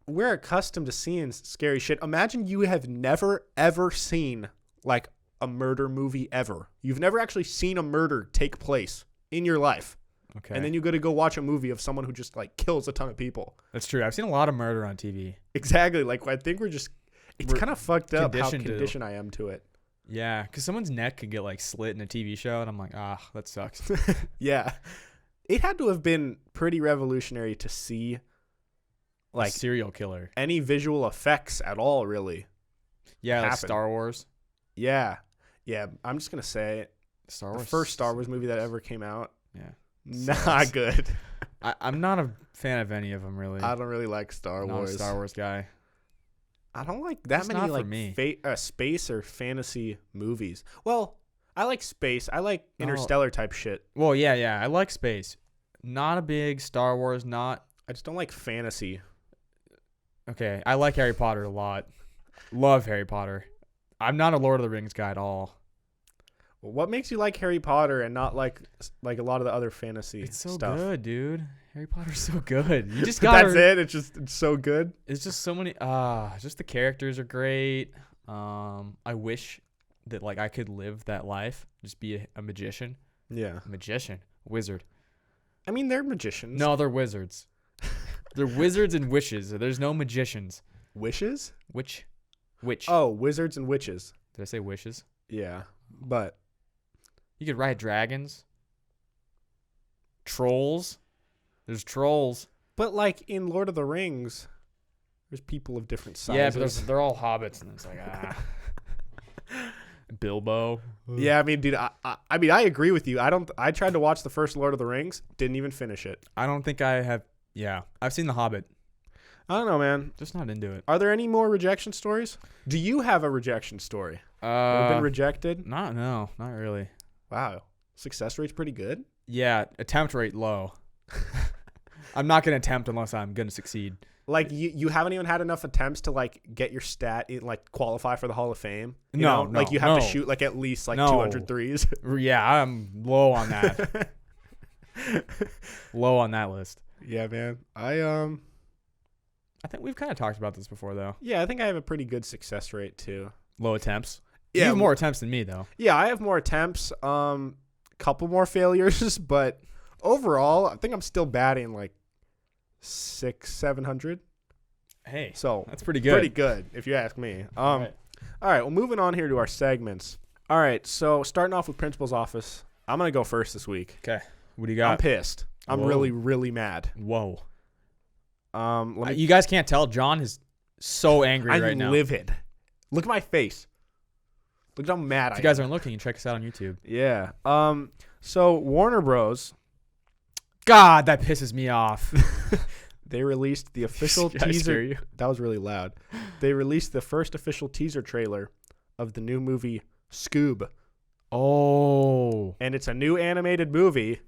we're accustomed to seeing scary shit. Imagine you have never, ever seen like a murder movie ever. You've never actually seen a murder take place in your life. Okay. And then you got to go watch a movie of someone who just like kills a ton of people. That's true. I've seen a lot of murder on TV. Exactly. Like I think it's kind of fucked up how conditioned I am to it. Yeah, because someone's neck could get like slit in a TV show, and I'm like, that sucks. Yeah. It had to have been pretty revolutionary to see like a serial killer. Any visual effects at all, really. Yeah, like Star Wars. Yeah. Yeah, I'm just going to say it. Star Wars. The first Star Wars movie that ever came out. Yeah. Not good. I'm not a fan of any of them, really. I don't really like Star Wars. Not a Star Wars guy. I don't like that many like space or fantasy movies. Well, I like space. I like interstellar type shit. Well, yeah. I like space. Not a big Star Wars. I just don't like fantasy. Okay, I like Harry Potter a lot. Love Harry Potter. I'm not a Lord of the Rings guy at all. What makes you like Harry Potter and not like a lot of the other fantasy It's so stuff? good, dude. Harry Potter's so good. You just But got that's it. It's so good. It's just so many. Just the characters are great. I wish that like I could live that life. Just be a magician. Yeah. Magician, wizard. I mean, they're magicians. No, they're wizards. They're wizards and witches. There's no magicians. Wishes? Witch. Oh, wizards and witches. Did I say wishes? Yeah, but You could ride dragons. Trolls. There's trolls. but like in Lord of the Rings, there's people of different sizes. Yeah, but they're all hobbits, and it's like Bilbo. Yeah, I mean, dude, I mean, I agree with you. I tried to watch the first Lord of the Rings, didn't even finish it. I don't think I have. Yeah, I've seen The Hobbit. I don't know, man. Just not into it. Are there any more rejection stories? Do you have a rejection story? Ever been rejected? No, not really. Wow, success rate's pretty good. Yeah, attempt rate low. I'm not gonna attempt unless I'm gonna succeed. Like you haven't even had enough attempts to like get your stat in, like qualify for the Hall of Fame. You No, know? Like you have no. to shoot like at least like No. 200 threes. Yeah, I'm low on that. Low on that list. Yeah, man. I think we've kind of talked about this before, though. Yeah, I think I have a pretty good success rate too. Low attempts. Yeah, You have more attempts than me, though. Yeah, I have more attempts. Couple more failures, but overall, I think I'm still batting like 600-700. Hey, So that's pretty good. pretty good, if you ask me. Right. All right. Well, moving on here to our segments. All right. So starting off with principal's office, I'm gonna go first this week. Okay, what do you I'm got? pissed. I'm Whoa. really, really mad. Whoa. Let me. You guys can't tell. John is so angry I'm right now. livid. Look at my face. Look at how mad If I you guys am. aren't looking, you check us out on YouTube. Yeah. So Warner Bros. God, that pisses me off. They released the official Did I scare teaser. you? That was really loud. They released the first official teaser trailer of the new movie Scoob, Oh. and it's a new animated movie,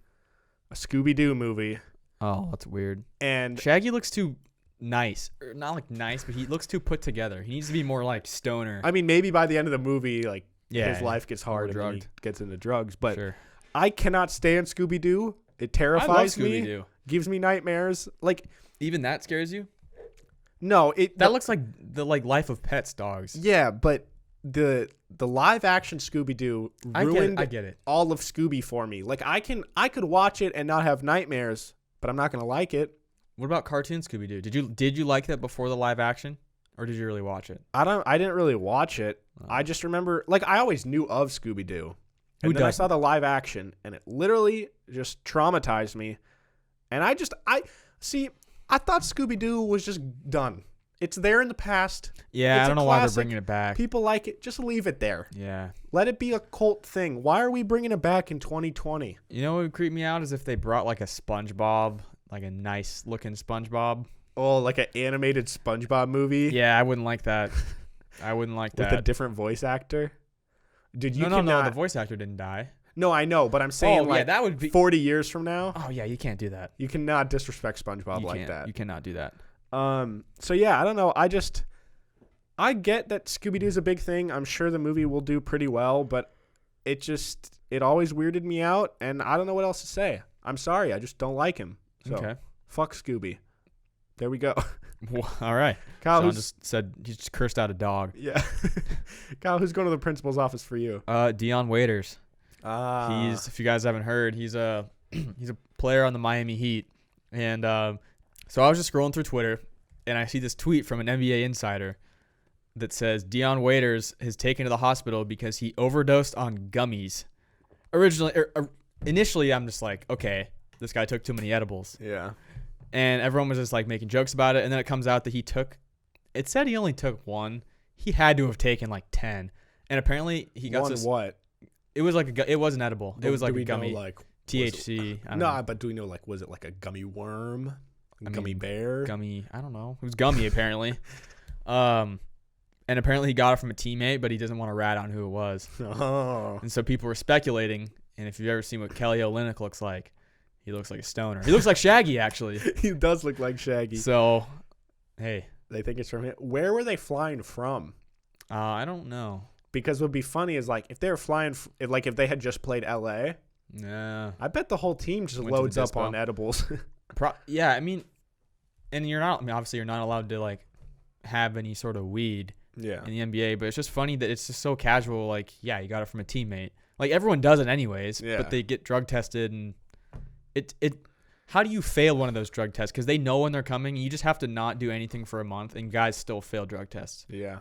a Scooby-Doo movie. Oh, that's weird. And Shaggy looks too nice. Or not like nice, but he looks too put together. He needs to be more like stoner. I mean, maybe by the end of the movie, like Yeah, his life gets hard and then he overdrugged. gets into drugs. But Sure. I cannot stand Scooby-Doo. It I love terrifies me. Scooby-Doo. Gives me nightmares. Like, Even that scares you? no, That looks like the Life of Pets dogs. yeah, but the live action Scooby-Doo ruined I get it. all of Scooby for me. Like I could watch it and not have nightmares, but I'm not gonna like it. What about cartoon Scooby-Doo? Did you like that before the live action, or did you really watch it? I didn't really watch it. I just remember, like, I always knew of Scooby-Doo. Who And then I doesn't? saw the live action and it literally just traumatized me. And I thought Scooby-Doo was just done. It's there in the past. Yeah, It's I a don't know why they're classic. bringing it back. People like it. Just leave it there. Yeah. Let it be a cult thing. Why are we bringing it back in 2020? You know what would creep me out is if they brought like a SpongeBob, like a nice looking SpongeBob. Oh, like an animated SpongeBob movie Yeah, I wouldn't like that. I wouldn't like with that. a different voice actor? Dude, you No, cannot. the voice actor didn't die. No, I know, but I'm saying Oh, yeah, like that would be. 40 years from now, Oh yeah, you can't do that. you cannot disrespect SpongeBob You like can't. that. You cannot do that. So yeah, I don't know. I get that Scooby-Doo's a big thing. I'm sure the movie will do pretty well, but it always weirded me out, and I don't know what else to say. I'm sorry, I just don't like him. So Okay. fuck Scooby. There we go. All right. Kyle, Sean just said he just cursed out a dog. yeah. Kyle, who's going to the principal's office for you? Dion Waiters. Ah, He's, if you guys haven't heard, he's a he's a player on the Miami Heat, and so I was just scrolling through Twitter, and I see this tweet from an NBA insider that says Dion Waiters has taken to the hospital because he overdosed on gummies. Initially, I'm just like, okay, this guy took too many edibles, yeah. and everyone was just like making jokes about it, and then it comes out that it said he only took one. He had to have taken like 10, and apparently he got One this. what? It was like it wasn't edible. It was Do like we a gummy. know, like THC. I don't No, know. but do we know, like, was it like a gummy worm? I Gummy mean, bear? Gummy. I don't know. It was gummy apparently. And apparently he got it from a teammate, but he doesn't want to rat on who it was. Oh. And so people were speculating. And if you've ever seen what Kelly Olynyk looks like, he looks like a stoner. He looks like Shaggy actually. He does look like Shaggy. So, hey, They think it's from him. Where were they flying from? I don't know. Because what would be funny is like if they were flying, like if they had just played LA, Yeah. I bet the whole team just Went to the loads up dispo. on edibles. Yeah, I mean, and you're not. I mean, obviously, you're not allowed to like have any sort of weed Yeah. in the NBA. But it's just funny that it's just so casual. Like, yeah, you got it from a teammate. Like everyone does it anyways. Yeah. But they get drug tested, and it. How do you fail one of those drug tests? Because they know when they're coming. You just have to not do anything for a month, and guys still fail drug tests. Yeah.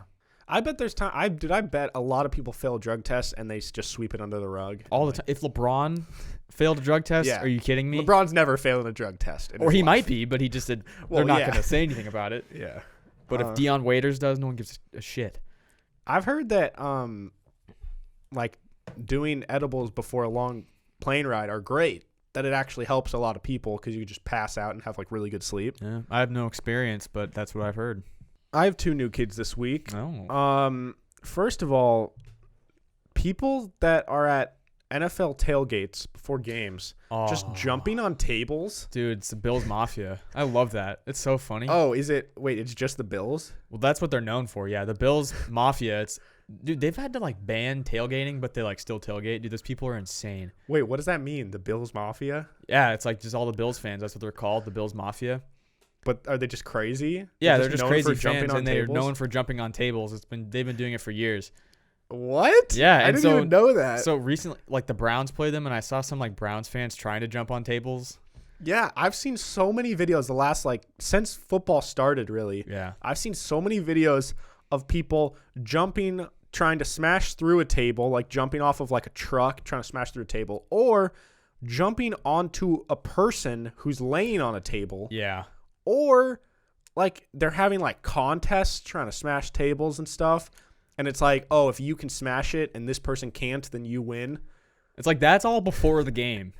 I bet there's time. I bet a lot of people fail drug tests and they just sweep it under the rug. All the time. If LeBron failed a drug test, Yeah. are you kidding me? LeBron's never failed a drug test. Or he might be, but he just said Well, they're not yeah. going to say anything about it. Yeah. But if Deion Waiters does, no one gives a shit. I've heard that like doing edibles before a long plane ride are great. That it actually helps a lot of people because you just pass out and have like really good sleep. Yeah, I have no experience, but that's what I've heard. I have 2 new kids this week. Oh. First of all, people that are at NFL tailgates before games just jumping on tables. Dude, it's the Bills Mafia. I love that. It's so funny. Oh, is it? Wait, it's just the Bills? Well, that's what they're known for. Yeah, the Bills Mafia. Dude, they've had to like ban tailgating, but they like still tailgate. Dude, those people are insane. Wait, what does that mean? The Bills Mafia? Yeah, it's like just all the Bills fans. That's what they're called, the Bills Mafia. But are they just crazy? Yeah, they're just known crazy for jumping fans, on and they're tables? known for jumping on tables. They've been doing it for years. What? Yeah, I and didn't so- even know that. So recently, like the Browns played them, and I saw some like Browns fans trying to jump on tables. Yeah, I've seen so many videos the last since football started. Really, Yeah. I've seen so many videos of people jumping, trying to smash through a table, like jumping off of like a truck, trying to smash through a table, or jumping onto a person who's laying on a table, Yeah. or like they're having like contests trying to smash tables and stuff. And it's like, oh, if you can smash it and this person can't, then you win. It's like that's all before the game.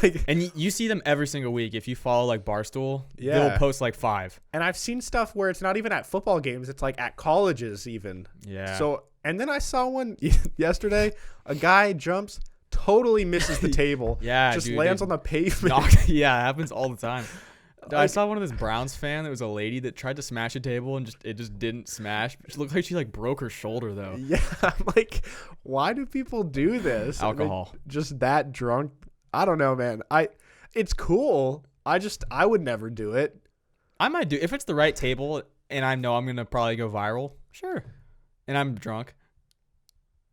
Like, And you see them every single week. If you follow like Barstool, Yeah. they'll post like 5. and I've seen stuff where it's not even at football games. It's like at colleges even. Yeah. So, and then I saw one yesterday. A guy jumps, totally misses the table. Yeah, just dude, lands they on the pavement. Yeah, it happens all the time. I Like- saw one of this Browns fan that was a lady that tried to smash a table and it just didn't smash. She looked like she like broke her shoulder though. Yeah, I'm like, why do people do this? Are they Alcohol. just that drunk? I don't know, man. It's cool. I would never do it. I might do if it's the right table and I know I'm gonna probably go viral. Sure. And I'm drunk.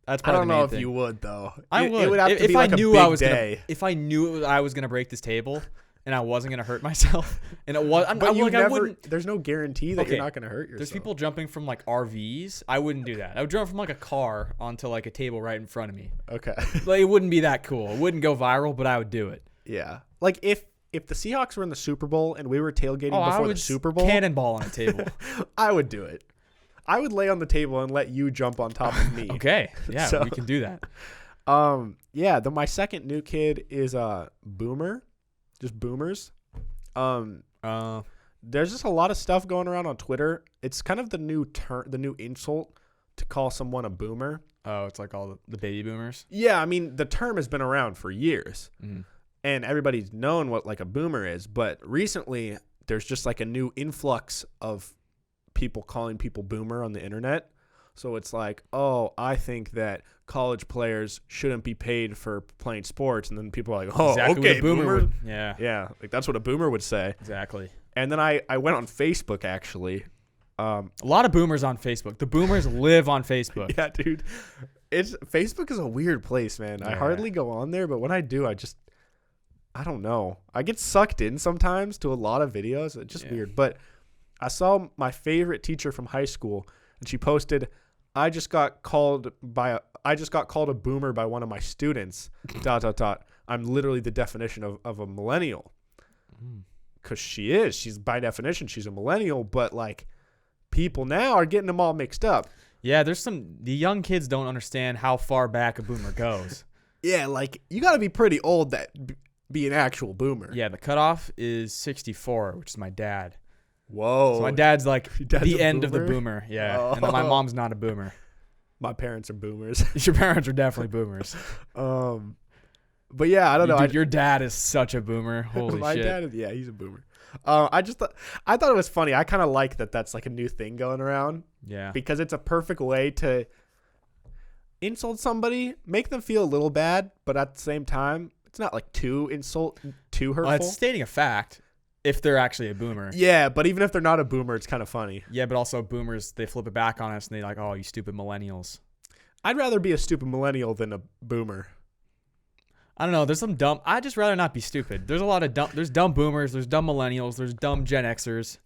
That's I probably don't the know main if thing. you would though. I It would. would have to if be I like a knew big I was day. if I knew I was gonna break this table and I wasn't gonna hurt myself and it was, But I'm you like I never. wouldn't. There's no guarantee that Okay, you're not going to hurt yourself. There's people jumping from like RVs. I wouldn't do that. I would jump from like a car onto like a table right in front of me. Okay. Like it wouldn't be that cool. It wouldn't go viral, but I would do it. Yeah. Like if the Seahawks were in the Super Bowl and we were tailgating I before the would Super Bowl, cannonball on a table. I would do it. I would lay on the table and let you jump on top of me. Okay, yeah, So- we can do that. Yeah. My second new kid is Boomer, just boomers. There's just a lot of stuff going around on Twitter. It's kind of the new insult to call someone a boomer. Oh, it's like all the baby boomers. Yeah, I mean the term has been around for years, and everybody's known what like a boomer is. But recently, there's just like a new influx of people calling people boomer on the internet. So it's like, oh, I think that college players shouldn't be paid for playing sports, and then people are like, oh, Exactly what okay, a boomer boomer. would. Yeah, Yeah, like that's what a boomer would say. exactly. And then I went on Facebook actually. A lot of boomers on Facebook. The boomers live on Facebook. Yeah, dude. Facebook is a weird place, man. I Yeah. hardly go on there, but when I do, I don't know. I get sucked in sometimes to a lot of videos. It's just weird. But I saw my favorite teacher from high school, and she posted, I just got called a boomer by one of my students. ... I'm literally the definition of a millennial. Because she's by definition, she's a millennial, but like people now are getting them all mixed up. Yeah, the young kids don't understand how far back a boomer goes. Yeah, like you got to be pretty old that be an actual boomer. Yeah, the cutoff is 64, which is my dad. Whoa. So my dad's like Your dad's the a end of the boomer? boomer. Yeah, and then my Oh. mom's not a boomer. My parents are boomers. Your parents are definitely boomers. But yeah, I don't know. Dude, your dad is such a boomer. Holy My shit. dad is, yeah, he's a boomer. I thought it was funny. I kind of like that that's like a new thing going around Yeah. because it's a perfect way to insult somebody, make them feel a little bad, but at the same time, it's not like too hurtful. Well, it's stating a fact if they're actually a boomer. Yeah, but even if they're not a boomer, it's kind of funny. Yeah, but also boomers, they flip it back on us and they're like, oh, you stupid millennials. I'd rather be a stupid millennial than a boomer. I don't know. There's some dumb. I'd just rather not be stupid. There's a lot of dumb. There's dumb boomers. There's dumb millennials. There's dumb Gen Xers.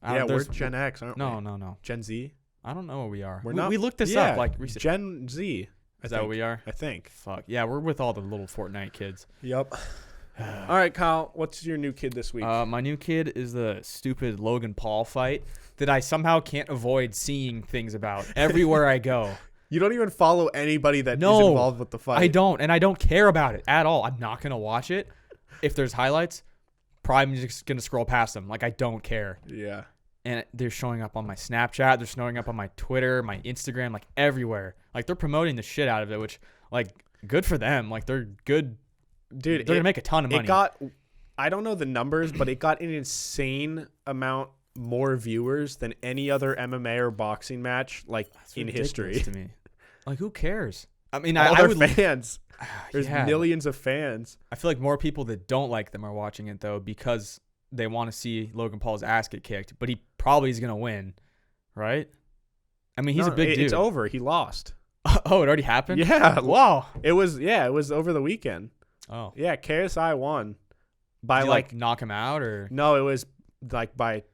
Yeah, we're Gen X, aren't we? No. Gen Z? I don't know what we are. We're not. We looked this up like recently. Gen Z. Is that what we are? I think. Fuck. Yeah, we're with all the little Fortnite kids. Yep. All right, Kyle, what's your new kid this week? My new kid is the stupid Logan Paul fight that I somehow can't avoid seeing things about everywhere I go. You don't even follow anybody that is involved with the fight. I don't, and I don't care about it at all. I'm not going to watch it. If there's highlights, probably I'm just going to scroll past them. Like, I don't care. Yeah. And they're showing up on my Snapchat. They're showing up on my Twitter, my Instagram, like everywhere. Like, they're promoting the shit out of it, which, like, good for them. Like, they're good. Dude, they're going to make a ton of money. I don't know the numbers, but it got an insane amount more viewers than any other MMA or boxing match, like, in history. To me. Like, who cares? I mean, I would fans. There's millions of fans. I feel like more people that don't like them are watching it, though, because they want to see Logan Paul's ass get kicked, but he probably is going to win, right? I mean, he's a big dude. It's over. He lost. Oh, it already happened? Yeah. Wow. It was over the weekend. Oh. Yeah, KSI won. By Did you, like, knock him out, or? No, it was, like, by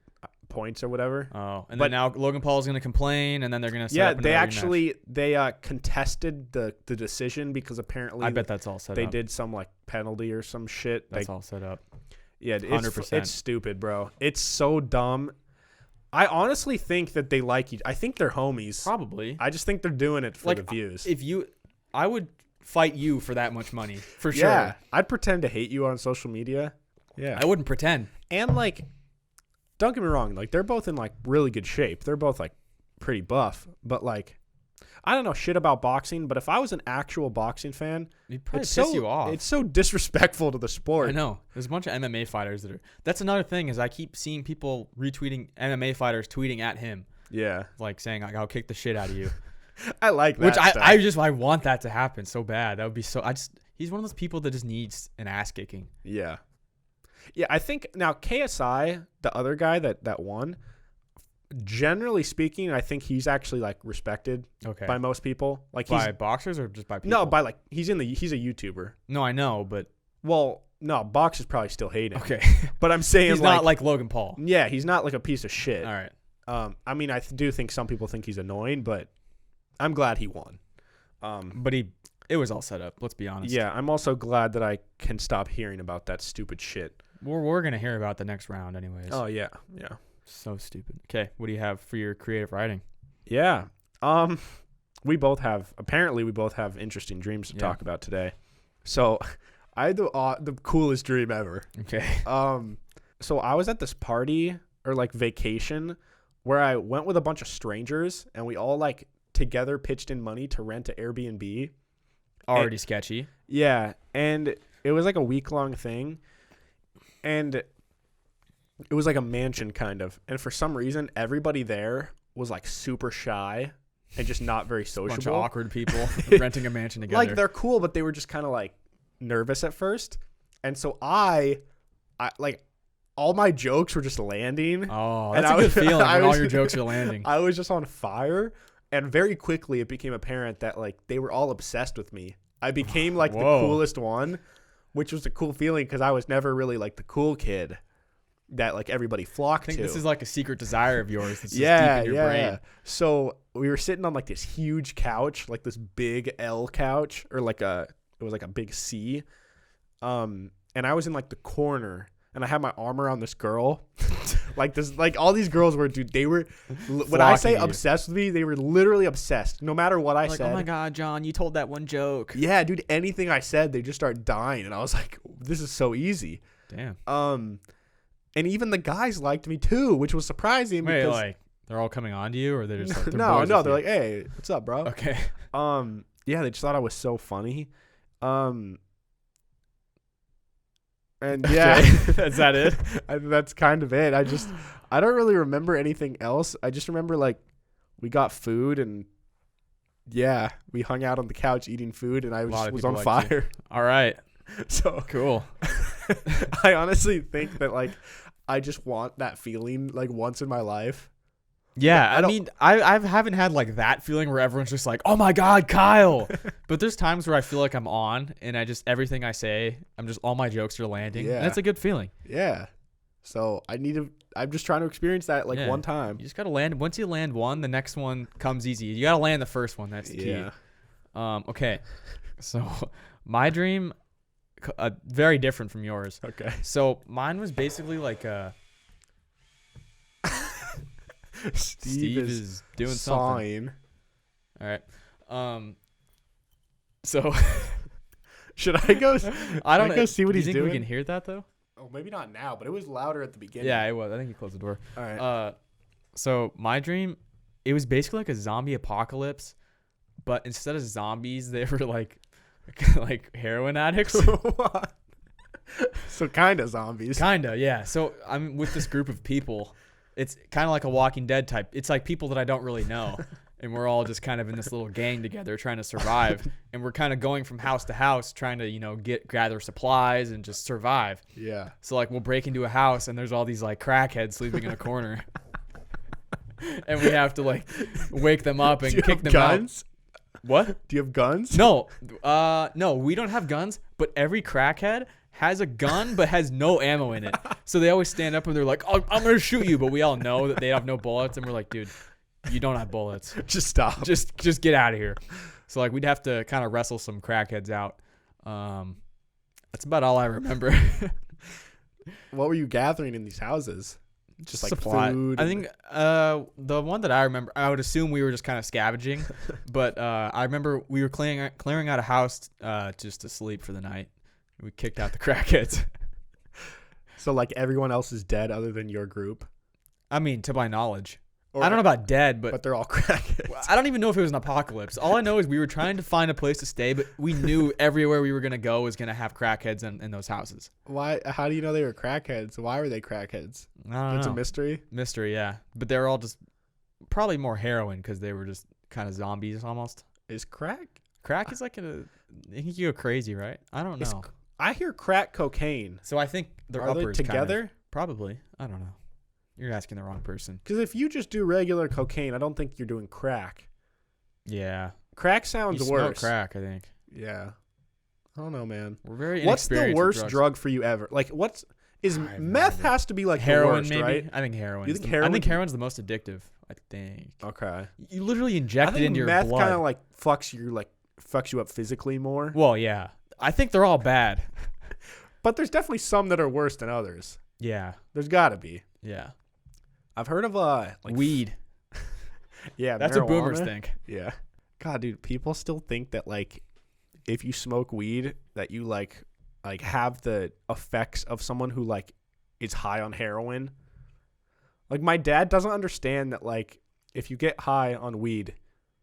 points or whatever. Oh, and then now Logan Paul's going to complain, and then they're going to set up another rematch. They contested the decision because apparently I bet that's all set up. They did some, like, penalty or some shit. That's all set up. Yeah, 100%. It's stupid, bro. It's so dumb. I honestly think that they like each. I think they're homies. Probably. I just think they're doing it for the views. I would fight you for that much money, for sure. Yeah, I'd pretend to hate you on social media. Yeah, I wouldn't pretend. And, like, don't get me wrong, like, they're both in, like, really good shape. They're both, like, pretty buff. But, like, I don't know shit about boxing, but if I was an actual boxing fan, it'd probably piss you off. It's so disrespectful to the sport. I know. There's a bunch of MMA fighters that are. That's another thing is I keep seeing people retweeting MMA fighters tweeting at him. Yeah. Like saying, like, I'll kick the shit out of you. I like that. Which I want that to happen so bad. That would be so. He's one of those people that just needs an ass kicking. Yeah. Yeah, I think now KSI, the other guy that won, generally speaking, I think he's actually, like, respected by most people. Like, by boxers or just by people? No, by, like, he's a YouTuber. No, I know, but well, no, boxers probably still hate him. Okay. But I'm saying he's not like Logan Paul. Yeah, he's not like a piece of shit. All right. I mean, I do think some people think he's annoying, but I'm glad he won. But it was all set up, let's be honest. Yeah, I'm also glad that I can stop hearing about that stupid shit. We're going to hear about the next round anyways. Oh, yeah. Yeah. So stupid. Okay, what do you have for your creative writing? Yeah. We both have interesting dreams to talk about today. So I had the coolest dream ever. Okay. So I was at this party or, like, vacation where I went with a bunch of strangers and we all, like, together pitched in money to rent an Airbnb. Already sketchy. Yeah, and it was like a week-long thing, and it was like a mansion kind of. And for some reason, everybody there was, like, super shy and just not very sociable. Bunch of awkward people renting a mansion together. Like, they're cool, but they were just kind of, like, nervous at first. And so I like, all my jokes were just landing. Oh, that's a good feeling when all your jokes are landing. I was just on fire. And very quickly, it became apparent that, like, they were all obsessed with me. I became, like, the coolest one, which was a cool feeling because I was never really, like, the cool kid that, like, everybody flocked to. I think this is, like, a secret desire of yours that's just deep in your brain. Yeah. So we were sitting on, like, this huge couch, like this big L couch, or it was like a big C. And I was in, like, the corner. And I had my arm around this girl. like all these girls were, dude, they were, when I say obsessed with me, they were literally obsessed. No matter what I said. Oh my God, John, you told that one joke. Yeah, dude, anything I said, they just start dying. And I was like, this is so easy. Damn. And even the guys liked me too, which was surprising. Wait, because, like, they're all coming on to you, or they're just like, no, they're like, hey, what's up, bro? Okay. Yeah, they just thought I was so funny. And yeah, is that it? That's kind of it. I don't really remember anything else. I just remember, like, we got food and Yeah, we hung out on the couch eating food, and I was on fire. All right. So Cool. I honestly think that like I just want that feeling like once in my life. Yeah, I I mean, I haven't had like that feeling where everyone's just like, "Oh my God, Kyle!" But there's times where I feel like I'm on, and everything I say, all my jokes are landing. Yeah. And that's a good feeling. Yeah. So I'm just trying to experience that like one time. You just gotta land. Once you land one, the next one comes easy. You gotta land the first one. That's the key. Yeah. Okay. So my dream, very different from yours. Okay. So mine was basically like Steve is doing something. All right. So should I go? I don't go see what he's doing. doing. We can hear that though. Oh, maybe not now, but it was louder at the beginning. Yeah, it was. I think he closed the door. All right. So my dream, it was basically like a zombie apocalypse, but instead of zombies, they were like heroin addicts. What? So kind of zombies. Kinda, yeah. So I'm with this group of people. It's kind of like a Walking Dead type. It's like people that I don't really know. And we're all just kind of in this little gang together trying to survive. And we're kind of going from house to house trying to, gather supplies and just survive. Yeah. So like we'll break into a house and there's all these like crackheads sleeping in a corner. And we have to like wake them up and kick them guns? out. What? Do you have guns? No. No, we don't have guns, but every crackhead has a gun but has no ammo in it. So they always stand up and they're like, "Oh, I'm going to shoot you." But we all know that they have no bullets and we're like, "Dude, you don't have bullets. Just stop. Just get out of here." So like we'd have to kind of wrestle some crackheads out. That's about all I remember. What were you gathering in these houses? Just like Supply. food? I think the one that I remember, I would assume we were just kind of scavenging, but I remember we were clearing out a house just to sleep for the night. We kicked out the crackheads. So like everyone else is dead other than your group? I mean, to my knowledge. Or, I don't know about dead, but they're all crackheads. I don't even know if it was an apocalypse. All I know is we were trying to find a place to stay, but we knew everywhere we were going to go was going to have crackheads in those houses. Why? How do you know they were crackheads? Why were they crackheads? I don't know. It's a mystery? Mystery, yeah. But they were all just probably more heroin because they were just kind of zombies almost. Is crack? Crack is like I think you go crazy, right? I don't know. I hear crack cocaine. So I think they're Are they uppers together? kind of. Probably. I don't know. You're asking the wrong person. Because if you just do regular cocaine, I don't think you're doing crack. Yeah. Crack sounds you worse. Smoke crack, I think. Yeah. I don't know, man. We're very What's the inexperienced worst with drugs. drug for you ever? Like, meth has to be like heroin? the worst, Maybe. right? I think heroin. You think heroin? I think heroin's the most addictive. I think. Okay. You literally inject it into your meth blood. kind of like fucks you up physically more. Well, yeah. I think they're all bad. But there's definitely some that are worse than others. Yeah. There's got to be. Yeah. I've heard of weed. Yeah, that's marijuana. what boomers think. Yeah. God, dude, people still think that like if you smoke weed that you like have the effects of someone who like is high on heroin. Like my dad doesn't understand that like if you get high on weed,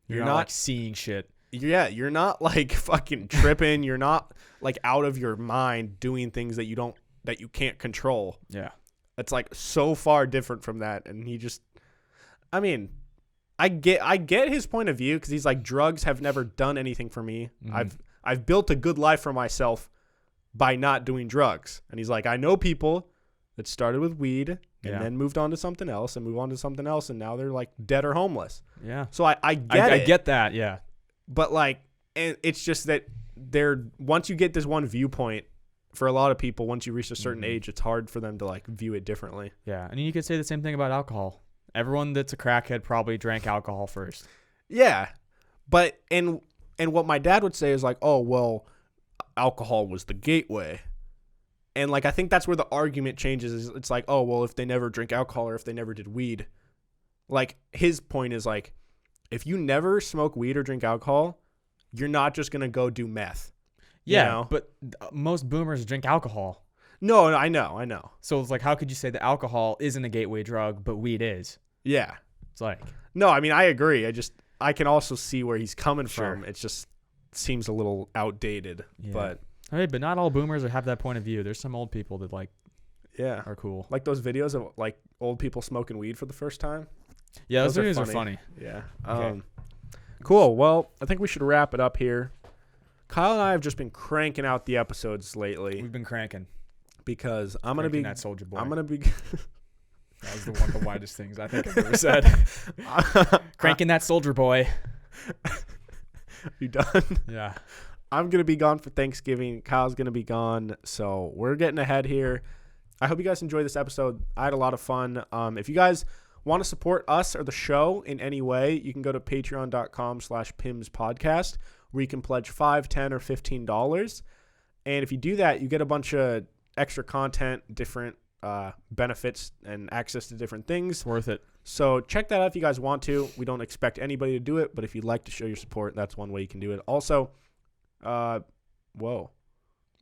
you're not like seeing shit. Yeah, you're not like fucking tripping. You're not like out of your mind doing things that you can't control. Yeah. It's like so far different from that. And he just, I mean, I get his point of view because he's like, drugs have never done anything for me. Mm-hmm. I've built a good life for myself by not doing drugs. And he's like, I know people that started with weed and then moved on to something else and move on to something else. And now they're like dead or homeless. Yeah. So I get it. I get that. Yeah. But like, and it's just that once you get this one viewpoint, for a lot of people, once you reach a certain age, it's hard for them to like view it differently. Yeah. And you could say the same thing about alcohol. Everyone that's a crackhead probably drank alcohol first. Yeah. But, and what my dad would say is like, oh, well, alcohol was the gateway. And like, I think that's where the argument changes. Is it's like, oh, well, if they never drink alcohol or if they never did weed, like his point is like, if you never smoke weed or drink alcohol, you're not just going to go do meth. Yeah, you know? But most boomers drink alcohol. No, I know. So it's like, how could you say that alcohol isn't a gateway drug, but weed is? Yeah. It's like. No, I mean, I agree. I can also see where he's coming from. It just seems a little outdated. Yeah. But not all boomers have that point of view. There's some old people that are cool. Like those videos of like old people smoking weed for the first time. Yeah, those videos are funny. Yeah. Okay. Cool. Well, I think we should wrap it up here. Kyle and I have just been cranking out the episodes lately We've been cranking. because I'm gonna be that soldier boy. I'm gonna be That was one of the widest things I think I've ever said. Cranking that soldier boy. You done? Yeah. I'm gonna be gone for Thanksgiving. Kyle's gonna be gone, so we're getting ahead here. I hope you guys enjoyed this episode. I had a lot of fun. If you guys want to support us or the show in any way, you can go to patreon.com/PimsPodcast, where you can pledge $5, $10, or $15. And if you do that, you get a bunch of extra content, different benefits, and access to different things. It's worth it. So check that out if you guys want to. We don't expect anybody to do it, but if you'd like to show your support, that's one way you can do it. Also, whoa.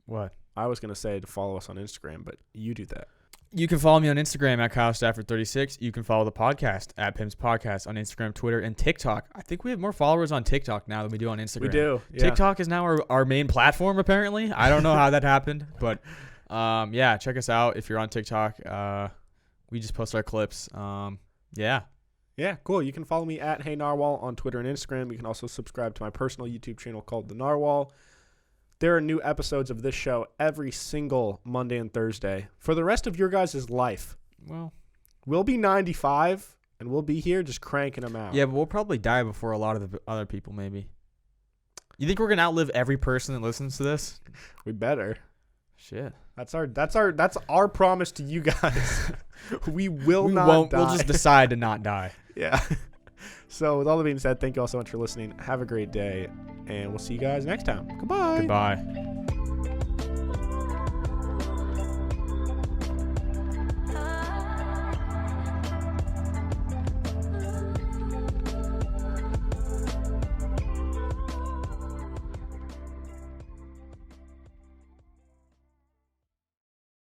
What? I was going to say to follow us on Instagram, but you do that. You can follow me on Instagram at KyleStafford36. You can follow the podcast at Pim's Podcast on Instagram, Twitter, and TikTok. I think we have more followers on TikTok now than we do on Instagram. We do. Yeah. TikTok is now our main platform, apparently. I don't know how that happened, but yeah, check us out if you're on TikTok. We just post our clips. Yeah. Yeah, cool. You can follow me at Hey Narwhal on Twitter and Instagram. You can also subscribe to my personal YouTube channel called The Narwhal. There are new episodes of this show every single Monday and Thursday for the rest of your guys' life. Well, we'll be 95, and we'll be here just cranking them out. Yeah, but we'll probably die before a lot of the other people, maybe. You think we're going to outlive every person that listens to this? We better. Shit. That's our promise to you guys. We won't die. We'll just decide to not die. Yeah. So with all that being said, thank you all so much for listening. Have a great day, and we'll see you guys next time. Goodbye. Goodbye.